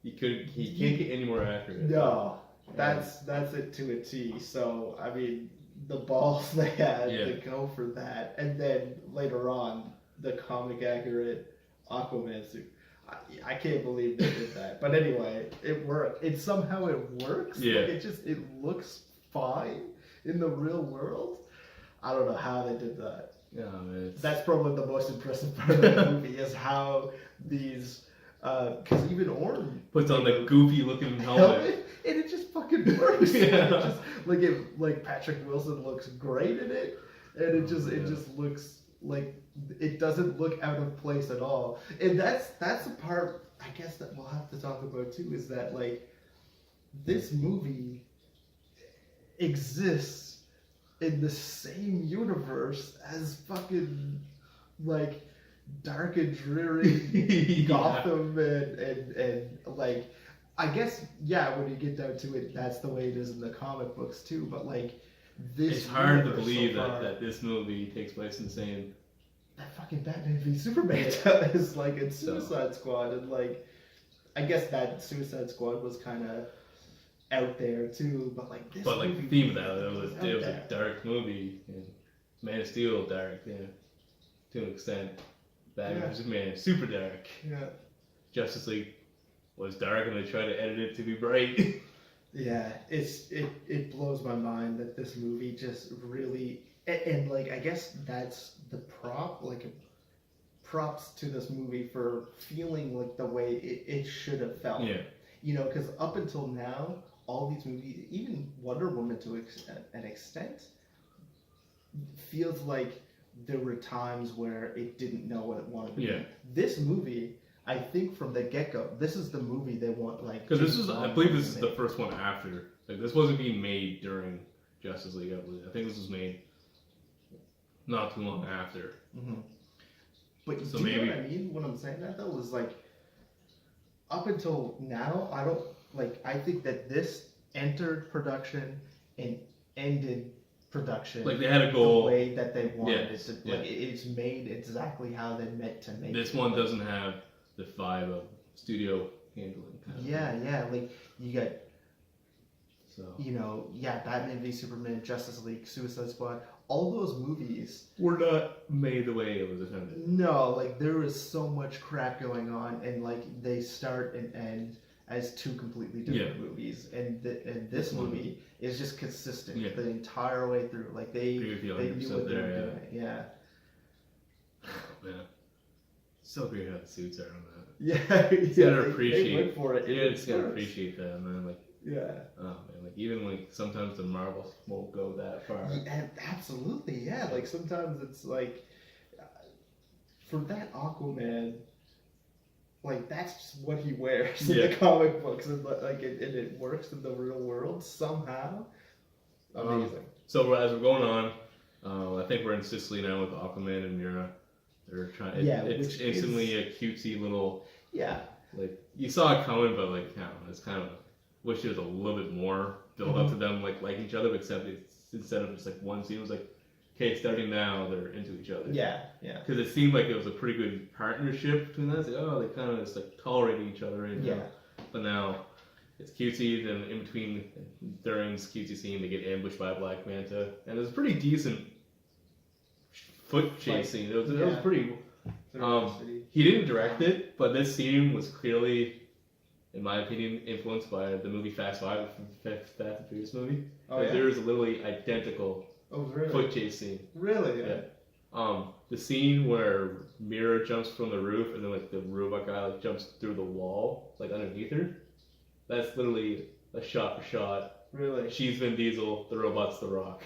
He can't get any more accurate. No. That's it to a T. So, I mean, the balls they had to go for that. And then, later on, the comic accurate Aquaman suit. I can't believe they did that. But anyway, it worked. Somehow it works. Yeah. It looks fine in the real world. I don't know how they did that. Yeah, that's probably the most impressive part of the movie is how these, because even Orm puts on the goofy looking helmet, and it just fucking works. Yeah. Patrick Wilson looks great in it, and it just looks it doesn't look out of place at all. And that's the part I guess that we'll have to talk about too, is that this movie exists in the same universe as fucking dark and dreary Gotham and I guess, yeah, when you get down to it, that's the way it is in the comic books too. But like this, It's hard to universe believe so far, that this movie takes place in the same. that fucking Batman v Superman is like in Suicide Squad, and like I guess that Suicide Squad was kind of out there too, but like this. But like movie the theme of that, out it was there. a dark movie, and Man of Steel dark, yeah, to an extent. Batman vs Superman super dark. Yeah. Justice League was dark, and they tried to edit it to be bright. Yeah, it blows my mind that this movie just really and like I guess that's the props to this movie for feeling like the way it should have felt. Yeah. You know, because up until now, all these movies, even Wonder Woman to an extent, feels like there were times where it didn't know what it wanted to Yeah. be. This movie, I think from the get-go, this is the movie they want, like... Because this is, I believe this is the first one after. Like, this wasn't being made during Justice League, I believe. I think this was made not too long after. Mm-hmm. But So do you maybe... know what I mean? When I'm saying that, though, is like, up until now, I don't, like, I think that this entered production and ended production, like they had a goal, the way that they wanted yes, it to. Like it's made exactly how they meant to make this it. one doesn't have the vibe of studio handling. Kind of Yeah, like you got, so Batman v Superman, Justice League, Suicide Squad, all those movies were not made the way it was intended. No, like there was so much crap going on, and like they start and end as two completely different movies, and this movie is just consistent the entire way through. Like they knew what they were doing. Yeah. Oh, man, so great how the suits are on that. Yeah, you gotta appreciate. They went for it. Yeah, just gotta appreciate that, man. Like, oh man, like even like sometimes the Marvels won't go that far. Yeah, absolutely, yeah. Like sometimes it's like for that Aquaman. Like that's just what he wears in the comic books, and like it works in the real world somehow. Amazing. So as we're going on, I think we're in Sicily now with Aquaman and Mira. They're trying. It's instantly a cutesy little. Yeah. Like you saw it coming, but like, it's kind of wish there was a little bit more build up to them like each other, except instead of just like one scene, it was like, okay, starting now, they're into each other. Yeah. Because it seemed like it was a pretty good partnership between them. It's like, they kind of just like tolerating each other. But now it's cutesy. Then in between, during this cutesy scene, they get ambushed by a Black Manta, and it was a pretty decent foot chase scene. It was pretty. He didn't direct it, but this scene was clearly, in my opinion, influenced by the movie Fast Five, Fast and Furious movie. There's literally identical. Oh, really? Foot chase scene. Really? Yeah. The scene where Mira jumps from the roof and then like the robot guy like jumps through the wall like underneath her. That's literally a shot for shot. Really? She's Vin Diesel. The robot's The Rock.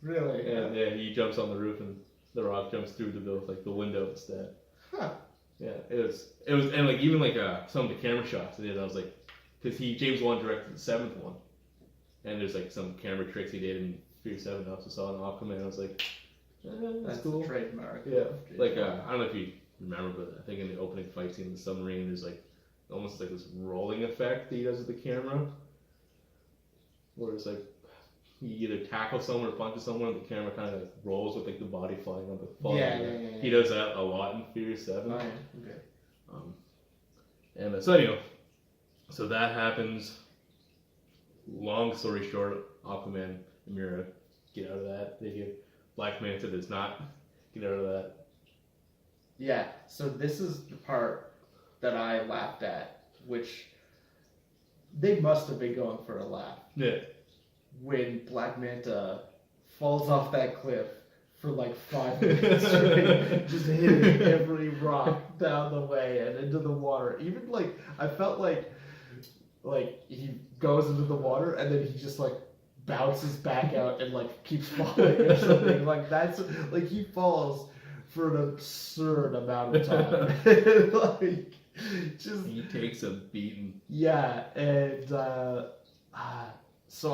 Really? And he jumps on the roof and The Rock jumps through the window instead. Huh. Yeah. It was and like even like some of the camera shots they did. I was like, because James Wan directed the 7th one, and there's like some camera tricks he did in Furious 7 I also saw in Aquaman. I was like, that's cool. Trademark. Yeah. Like, I don't know if you remember, but I think in the opening fight scene in the submarine, there's like almost like this rolling effect that he does with the camera. Where it's like, he either tackles someone or punches someone, and the camera kind of like rolls with like the body flying up. Yeah. He does that a lot in Furious 7. Oh, yeah. Okay. And so anyway, so that happens. Long story short, Aquaman and Mira get out of that. They get Black Manta does not get out of that. Yeah, so this is the part that I laughed at, which they must have been going for a laugh. Yeah. When Black Manta falls off that cliff for like 5 minutes straight, just hitting every rock down the way and into the water. Even like, I felt like he goes into the water and then he just like bounces back out and like keeps falling or something. Like that's like he falls for an absurd amount of time. Like just he takes a beating. Yeah, and so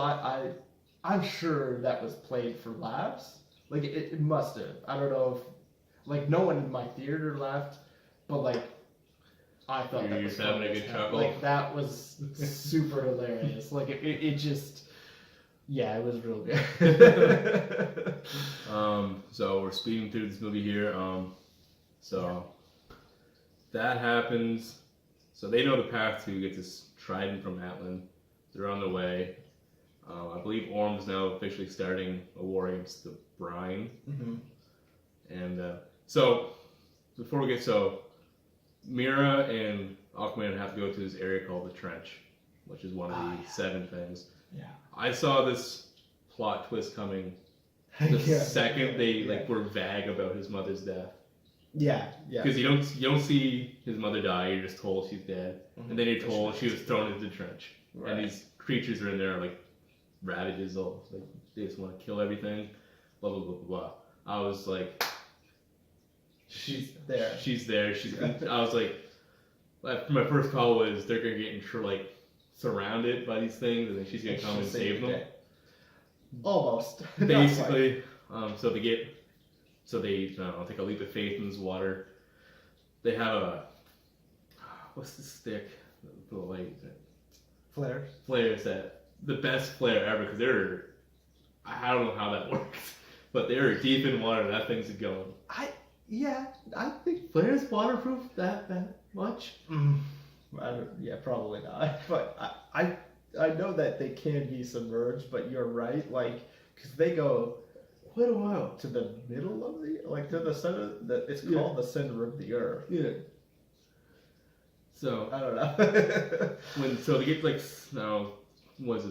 I'm sure that was played for laughs. Like it must have. I don't know if like no one in my theater laughed, but like I thought You're that was just having a funny good as hell. chuckle? Like that was super hilarious. Like it just, yeah, it was real good. So we're speeding through this movie here. So that happens. So they know the path to get this trident from Atlan. They're on their way. I believe Orm's now officially starting a war against the Brine. Mm-hmm. And so before we get Mira and Aquaman have to go to this area called the Trench, which is one of the 7 things. Yeah. I saw this plot twist coming the second they were vague about his mother's death. Yeah. Because you don't see his mother die. You're just told she's dead, and then you're told she was thrown into the trench. Right. And these creatures are in there like ravages. They just want to kill everything. Blah blah blah blah blah. I was like, she's there. She's there. I was like, my first call was they're gonna get surrounded by these things, and then she's gonna come and save them. Almost. Basically, so they take a leap of faith in this water. They have what's the stick? The light. Flares. Flares, that the best flare ever, because I don't know how that works, but they're deep in water. That thing's going. I think flares waterproof that much. Yeah, probably not. But I know that they can be submerged, but you're right. Because they go quite a while to the middle of to the center. It's called the center of the earth. Yeah. So I don't know. They get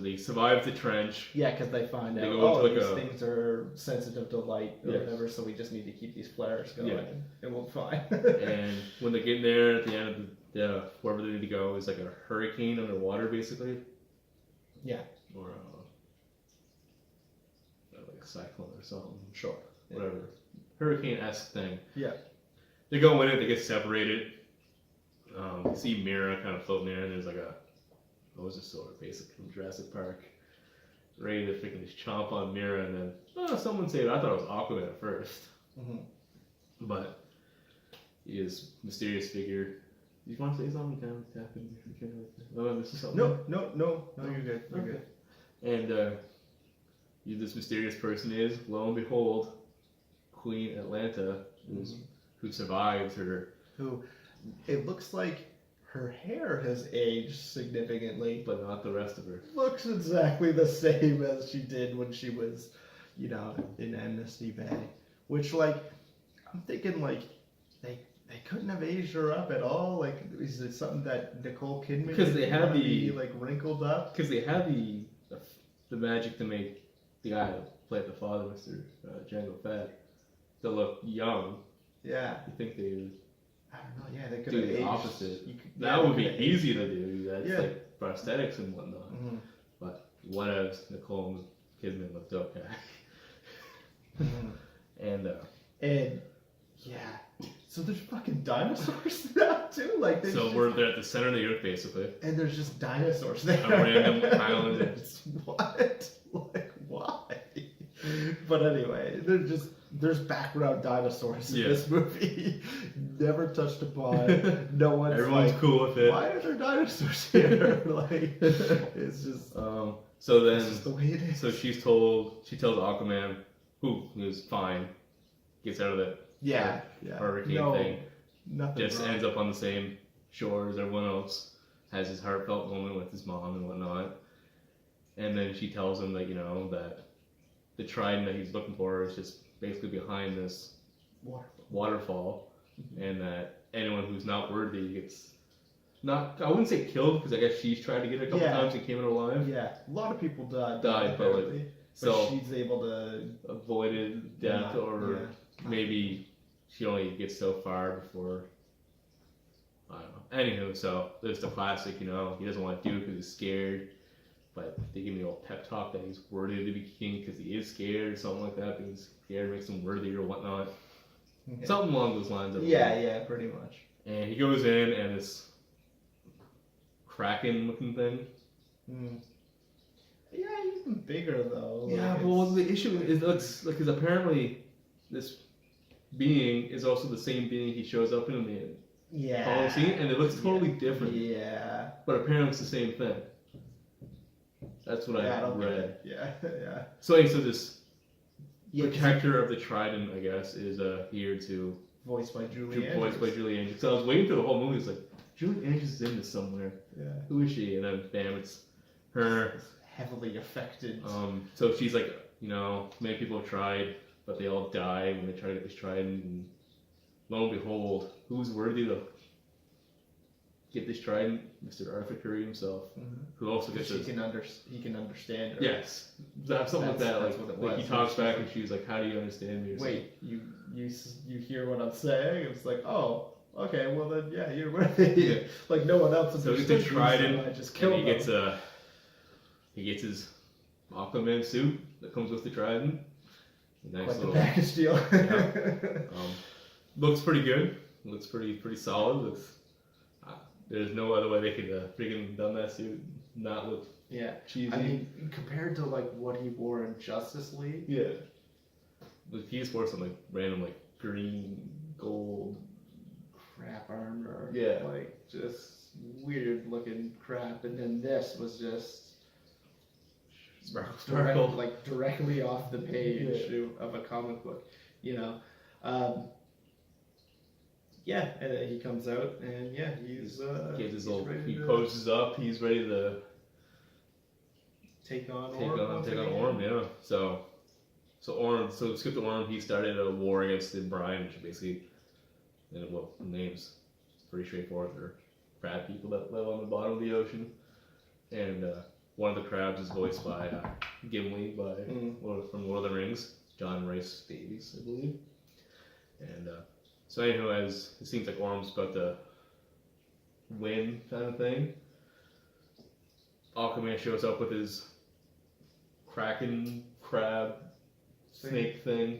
they survive the trench. Yeah, because they find out these things are sensitive to light or whatever, so we just need to keep these flares going, and we'll be fine. And when they get in there at the end of wherever they need to go is like a hurricane underwater, basically. Yeah. Or like a cyclone or something. Sure. Whatever. Hurricane-esque thing. Yeah. They go in it. They get separated. You see Mira kind of floating there, and there's like a Mosasaur, basically from Jurassic Park, ready to freaking just chomp on Mira, and then someone saved it. I thought it was Aquaman at first, but he is mysterious figure. You want to say something? Tap in. Oh, this is something. No, you're good. You're good. And who this mysterious person is, lo and behold, Queen Atlanta, who survived her. Who, it looks like her hair has aged significantly, but not the rest of her. Looks exactly the same as she did when she was, in Amnesty Bay. Which, I'm thinking, they couldn't have aged her up at all. Is it something that Nicole Kidman? Because they had wrinkled up. Because they had the magic to make the guy that played the father, Mr. Django Fett, to look young. Yeah. You think they would? I don't know. Yeah, they could do the opposite. That would be easy to do. That's prosthetics and whatnot. But whatever. Nicole Kidman looked okay. And yeah. So there's fucking dinosaurs now too. They're at the center of the earth basically. And there's just dinosaurs there. A random island. What? Why? But anyway, there's background dinosaurs in this movie. Never touched upon. No one's Everyone's cool with it. Why are there dinosaurs here? It's just so then this is the way it is. So she tells Aquaman, who is fine, gets out of the hurricane thing. Nothing just wrong. ends up on the same shore as everyone else. Has his heartfelt moment with his mom and whatnot. And then she tells him that that the trident that he's looking for is just basically behind this waterfall, and that anyone who's not worthy gets I wouldn't say killed, because I guess she's tried to get it a couple times and came out alive. Yeah, a lot of people died, but so she's able to avoided death, or maybe she only gets so far before. I don't know. Anywho, so there's the classic, he doesn't want to do it because he's scared. But they give me a little pep talk that he's worthy to be king because he is scared or something like that. Because scared makes him worthy or whatnot. Okay. Something along those lines. Yeah, pretty much. And he goes in and this kraken looking thing. Yeah, he's even bigger though. Yeah, well the issue is because apparently this being is also the same being he shows up in Yeah. scene, and it looks totally different. Yeah. But apparently it's the same thing. That's what I don't get read. it. Yeah. Yeah. So this Yeah, protector of the Trident, I guess, is here to voiced by Julie voiced by Julie Andrews. So I was waiting through the whole movie. It's like Julie Andrews is in this somewhere. Yeah. Who is she? And then bam, it's her. Heavily affected. So she's like, many people have tried, but they all die when they try to get this Trident. And lo and behold, who's worthy to get this Trident? Mr. Arthur Curry himself, who also gets he can understand her. Yes, something like that. That's what it like was. he talks back, and she's like, "How do you understand me?" Or Wait, you hear what I'm saying? It's like, oh, okay, well then, yeah, you're worthy. Yeah. Like no one else So he understood gets the Trident, so I just killed and him. he gets his Aquaman suit that comes with the Trident. Nice Quite the little package deal. looks pretty good. Looks pretty solid. There's no other way they could freaking done that suit not look cheesy. I mean, compared to like what he wore in Justice League. Yeah. Like he just wore some like random like green, gold Crap armor. Yeah. Like just weird looking crap, and then this was just sparkle. directly off the page of a comic book, Yeah, and then he comes out, and he poses up. He's ready to take on Orm. Yeah. So skip to Orm. He started a war against the Brine, which basically, the name's pretty straightforward. They're crab people that live on the bottom of the ocean, and one of the crabs is voiced by Gimli from Lord of the Rings, John Rhys Davies, I believe, and. So anyhow, as it seems like Orm's about to win kind of thing, Aquaman shows up with his kraken, crab, snake thing.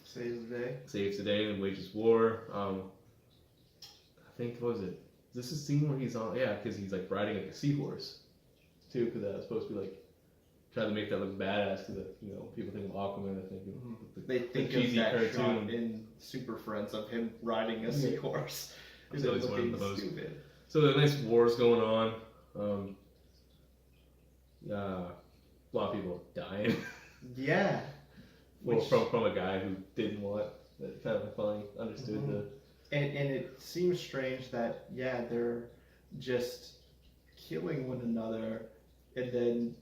Saves the day and wages war. I think, what was it? Is this a scene where he's on? Yeah, because he's like riding like a seahorse, too, because that was supposed to be like, try to make that look badass, because people think of Aquaman, I think they think cheesy of that cartoon shot in Super Friends of him riding a seahorse. Is so it one of looking the most stupid? So the nice war's going on. A lot of people dying. Yeah. From a guy who didn't want that, kind of funny, understood the. And it seems strange that they're just killing one another, and then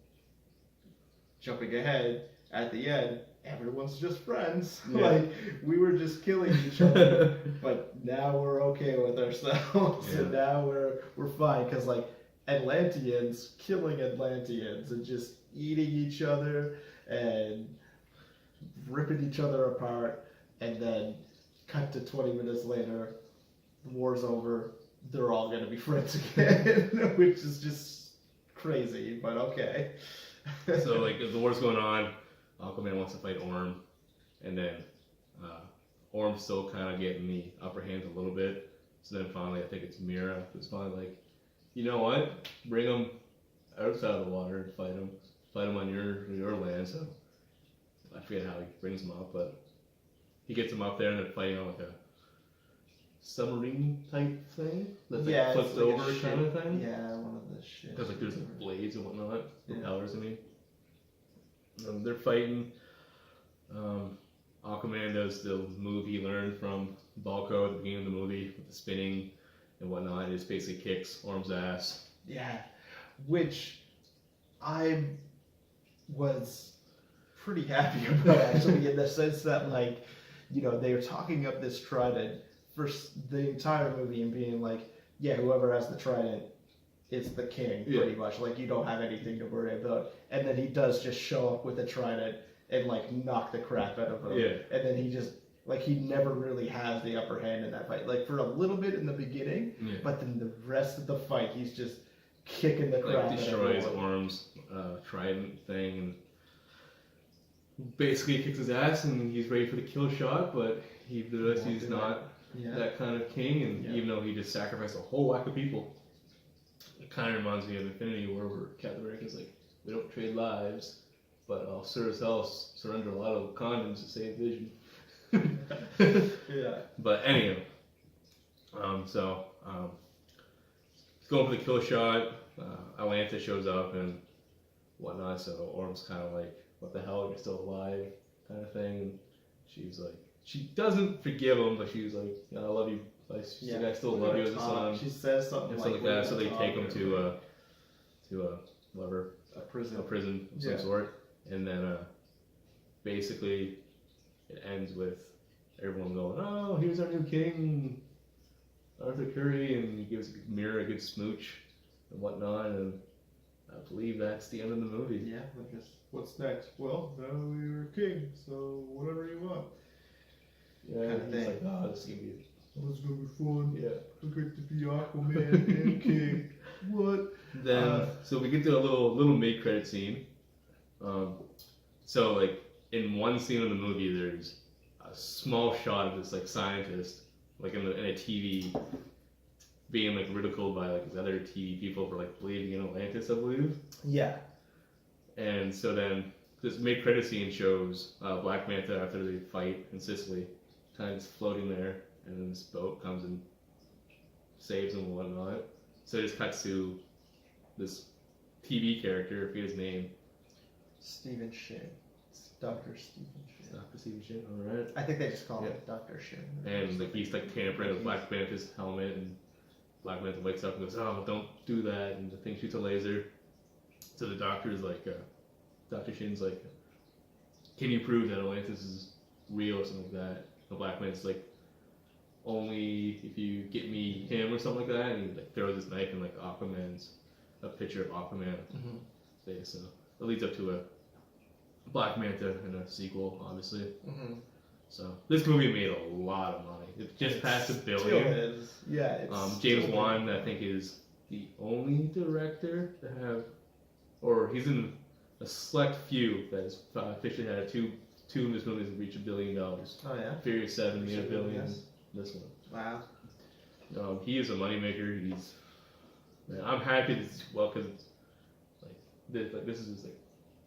jumping ahead at the end, everyone's just friends. Yeah. Like we were just killing each other, but now we're okay with ourselves, and now we're fine because like Atlanteans killing Atlanteans and just eating each other and ripping each other apart, and then cut to 20 minutes later, the war's over, they're all gonna be friends again, which is just crazy, but okay. So like the war's going on, Aquaman wants to fight Orm, and then Orm's still kind of getting the upper hand a little bit. So then finally, I think it's Mira who's finally like, you know what? Bring him outside of the water and fight him on your land. So I forget how he brings him up, but he gets him up there and they're fighting on like a submarine type thing that's like flipped like over kind of thing. Yeah, one of the ships. Because like there's like blades and whatnot, propellers. I mean, they're fighting. Aquaman does the move he learned from Balco at the beginning of the movie with the spinning and whatnot. It just basically kicks Orm's ass. Yeah, which I was pretty happy about actually, in the sense that like, they were talking up this Trident for the entire movie and being like, yeah, whoever has the Trident is the king, pretty much. Like, you don't have anything to worry about. And then he does just show up with a Trident and like knock the crap out of him. Yeah. And then he just, like, he never really has the upper hand in that fight. Like, for a little bit in the beginning, but then the rest of the fight, he's just kicking the crap out of him. Destroys Orm's Trident thing and basically kicks his ass, and he's ready for the kill shot, but he realizes he's not that kind of king, and even though he just sacrificed a whole whack of people, it kind of reminds me of Infinity War, where Captain America's like, we don't trade lives, but I'll surrender a lot of condoms to save Vision. Yeah. But anyhow, Going for the kill shot. Atlanta shows up and whatnot. So Orm's kind of like, "What the hell? You're still alive," kind of thing. And she's like, she doesn't forgive him, but she's like, "I love you. She's like, I still love you as a son." She says something and like, stuff like that. So they take him to whatever, a prison. a prison of some sort, and then basically it ends with everyone going, "Oh, here's our new king, Arthur Curry," and he gives Mira a good smooch and whatnot, and I believe that's the end of the movie. Yeah, I guess. What's next? Well, now you're king, so whatever you want. Yeah, kind of he's like, "Oh, this is gonna be, fun. Yeah, I get to be Aquaman and king. What?" Then so we get to a little mid-credit scene. So like in one scene of the movie, there's a small shot of this like scientist, like in a TV, being like ridiculed by like these other TV people for like believing in Atlantis, I believe. Yeah. And so then this mid-credit scene shows Black Manta after they fight in Sicily, kind of just floating there, and then this boat comes and saves him and whatnot. So it just cuts to this TV character, I forget his name. Stephen Shin. Dr. Stephen Shin. Dr. Stephen Shin, alright. I think they just call him Dr. Shin. And like he's like tampering with Black Manta's helmet, and Black Manta wakes up and goes, "Oh, don't do that," and the thing shoots a laser. So the doctor's like, Dr. Shin's like, "Can you prove that Atlantis is real," or something like that. And Black Manta's like, "Only if you get me him," or something like that, and he like throws his knife, and like Aquaman's a picture of Aquaman. So it leads up to a Black Manta and a sequel, obviously. So this movie made a lot of money. It just passed $1 billion. Yeah. James Wan, I think, is the only director to have, or he's in a select few that has officially had two of his movies reach $1 billion. Oh yeah. Furious 7 made $1 billion. Yes. This one. Wow. He is a moneymaker. Man, I'm happy because this is like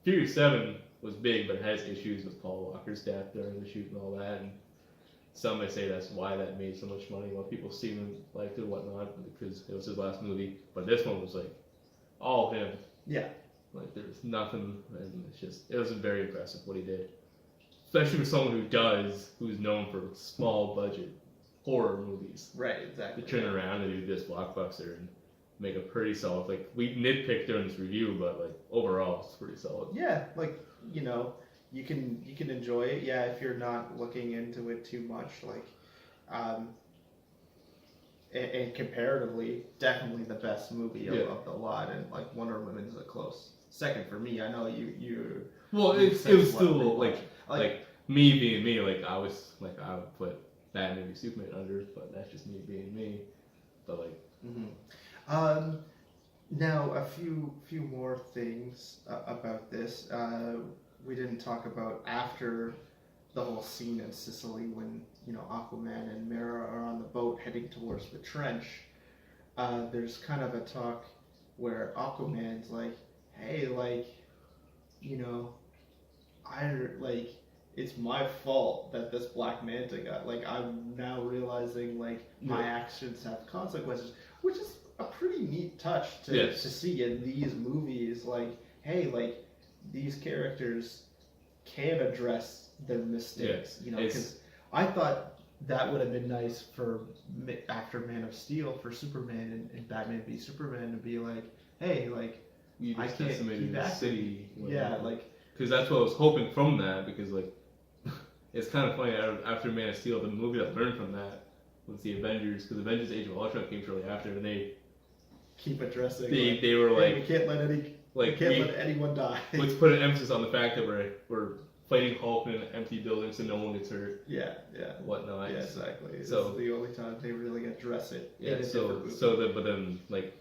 Furious 7 was big, but it has issues with Paul Walker's death during the shoot and all that. And some may say that's why that made so much money. While people seem to like it and whatnot because it was his last movie. But this one was like all him. Yeah. Like there's nothing, and it was very impressive what he did. Especially for someone who's known for small budget horror movies. Right, exactly. To turn around and do this blockbuster and make a pretty solid, like we nitpicked during this review, but like overall it's pretty solid. Yeah, like, you know, you can enjoy it, yeah, if you're not looking into it too much, like, and comparatively, definitely the best movie of the lot, and like Wonder Woman is a close second for me. I know you. Well, it was still like me being me. Like I would put Batman v Superman under, but that's just me being me. But like. Now a few more things about this. We didn't talk about after the whole scene in Sicily when, you know, Aquaman and Mera are on the boat heading towards the trench. There's kind of a talk where Aquaman's like, "Hey, like, you know, it's my fault that this Black Manta got. Like, I'm now realizing, like, my actions have consequences," which is a pretty neat touch to see in these movies. Like, hey, like, these characters can address their mistakes, you know, because I thought that would have been nice for after Man of Steel for Superman and Batman v Superman to be like, hey, like, you I just can't decimated keep the acting. city. Yeah, like, because that's what I was hoping from that. Because like, it's kind of funny. After Man of Steel, the movie that learned from that was the Avengers. Because Avengers: Age of Ultron came shortly after, and they keep addressing. They were hey, like, we can't let anyone die. Let's put an emphasis on the fact that we're fighting Hulk in an empty building, so no one gets hurt. Yeah. Whatnot. Yeah, exactly. So this is the only time they really address it. Yeah. But then like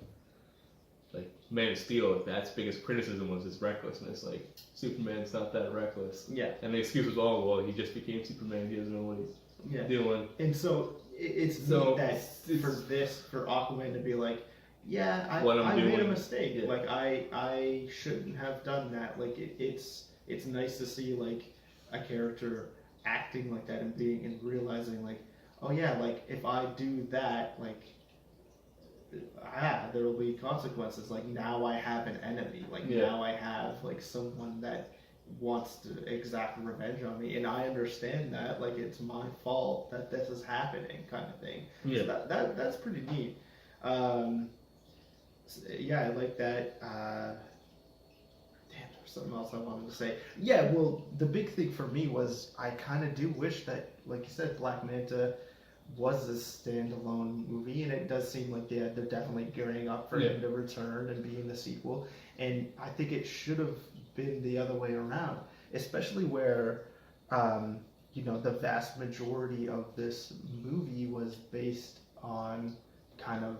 Man of Steel, like, that's biggest criticism was his recklessness. Like Superman's not that reckless. Yeah. And the excuse was, "Oh, well, he just became Superman. He doesn't know what he's doing." And so it's neat that for Aquaman to be like, yeah, I made a mistake. Yeah. Like I shouldn't have done that. Like it's nice to see like a character acting like that and realizing like, oh yeah, like if I do that, like there will be consequences. Like now I have an enemy. Like now I have like someone that wants to exact revenge on me, and I understand that. Like it's my fault that this is happening, kind of thing. Yeah. So that's pretty neat. Yeah, I like that. Damn, there's something else I wanted to say. Yeah, well, the big thing for me was I kind of do wish that, like you said, Black Manta was a standalone movie, and it does seem like they're definitely gearing up for him to return and be in the sequel. And I think it should have been the other way around, especially where the vast majority of this movie was based on kind of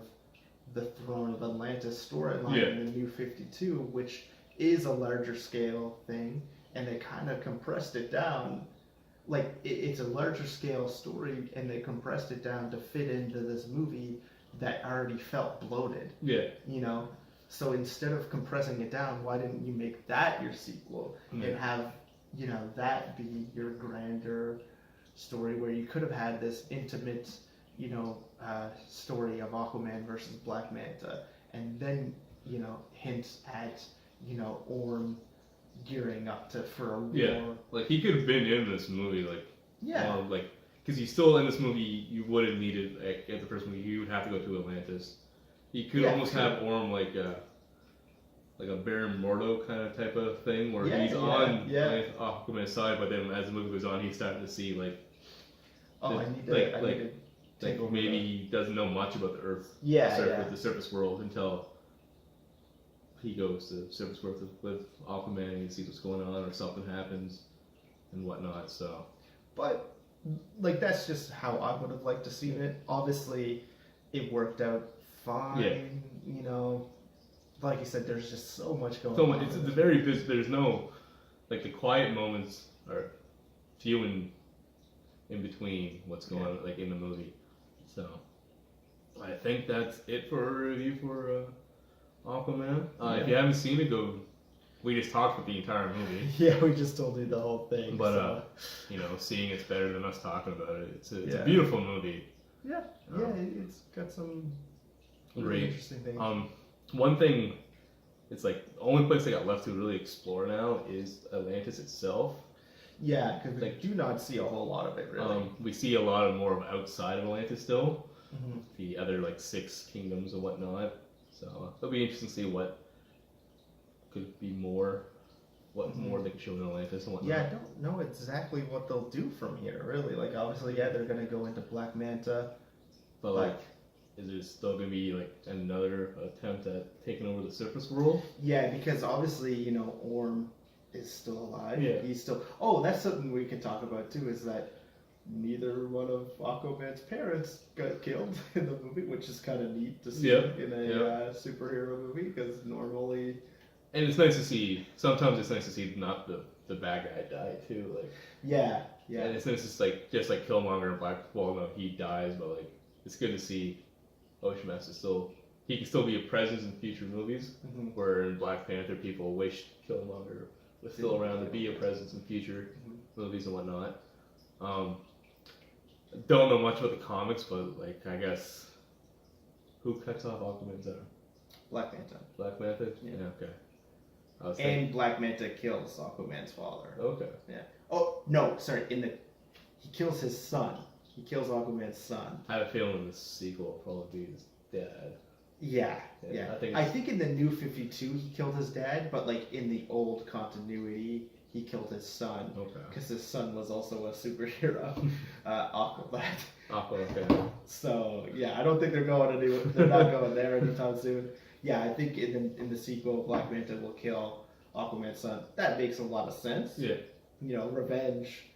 the Throne of Atlantis storyline in the New 52, which is a larger scale thing, and they kind of compressed it down. Like it's a larger scale story, and they compressed it down to fit into this movie that already felt bloated. Yeah. So instead of compressing it down, why didn't you make that your sequel and have that be your grander story, where you could have had this intimate story of Aquaman versus Black Manta, and then hints at Orm gearing up for a war. Yeah, like he could have been in this movie, because he's still in this movie. You wouldn't need it at the first movie. You would have to go to Atlantis. You could almost have Orm like a Baron Mordo kind of type of thing, where he's on Aquaman's side, but then as the movie goes on, he's starting to see maybe he doesn't know much about the Earth, the surface world, until he goes to the surface world with Aquaman and he sees what's going on, or something happens and whatnot. So, but that's just how I would have liked to see it. Obviously, it worked out fine. Like you said, there's just so much going on. It's very busy. There's no the quiet moments are few in between what's going on in the movie. So I think that's it for a review for Aquaman. If you haven't seen it, we just talked about the entire movie. Yeah, we just told you the whole thing. But seeing it's better than us talking about it. It's a beautiful movie. Yeah, it's got some really interesting things. One thing, it's the only place they got left to really explore now is Atlantis itself. Yeah, because we do not see a whole lot of it, really. We see a lot more of outside of Atlantis still. Mm-hmm. The other 6 kingdoms and whatnot. So it'll be interesting to see what could be more, more they can show in Atlantis and whatnot. Yeah, I don't know exactly what they'll do from here, really. Obviously, they're going to go into Black Manta. But is there still going to be another attempt at taking over the surface world? Yeah, because obviously, Orm is still alive. Yeah. He's still... Oh, that's something we can talk about too, is that neither one of Aquaman's parents got killed in the movie, which is kind of neat to see in a superhero movie, because normally... And it's nice to see... Sometimes it's nice to see not the bad guy die too. Yeah. And it's nice to just like Killmonger and Black... Well, no, he dies, but it's good to see Ocean Master still... He can still be a presence in future movies, where in Black Panther people wished Killmonger was still around to be a presence in future movies and whatnot. Don't know much about the comics, but I guess who cuts off Aquaman's arm? Black Manta. Black Manta? Yeah, okay. And Black Manta kills Aquaman's father. Okay. Yeah. Oh no, sorry. He kills his son. He kills Aquaman's son. I have a feeling the sequel will probably be his dad. Yeah. I think in the New 52 he killed his dad, but in the old continuity he killed his son. Okay. Because his son was also a superhero, Aqualad. Okay. So yeah, I don't think they're not going there anytime soon. Yeah, I think in the sequel, Black Manta will kill Aquaman's son. That makes a lot of sense. Yeah. Revenge.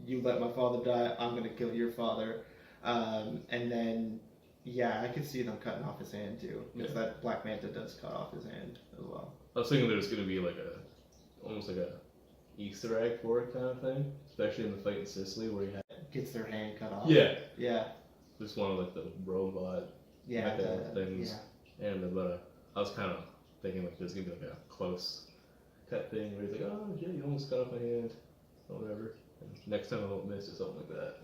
You let my father die, I'm gonna kill your father. And then, yeah, I could see them cutting off his hand too, because that Black Manta does cut off his hand as well. I was thinking there's gonna be almost like a Easter egg for it kind of thing, especially in the fight in Sicily where he gets their hand cut off. Yeah. Just one of the robot things. Yeah. And I was kind of thinking there's gonna be a close cut thing where he's oh yeah, you almost cut off my hand, or whatever. And next time I won't miss or something like that.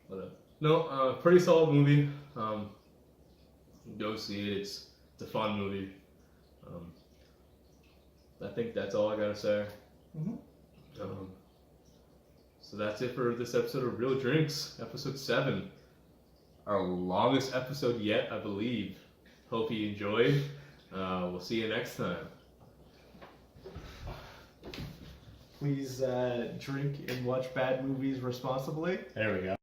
But No, pretty solid movie. Go see it. It's a fun movie. I think that's all I gotta say. Mhm. So that's it for this episode of Real Drinks, episode 7. Our longest episode yet, I believe. Hope you enjoyed. We'll see you next time. Please drink and watch bad movies responsibly. There we go.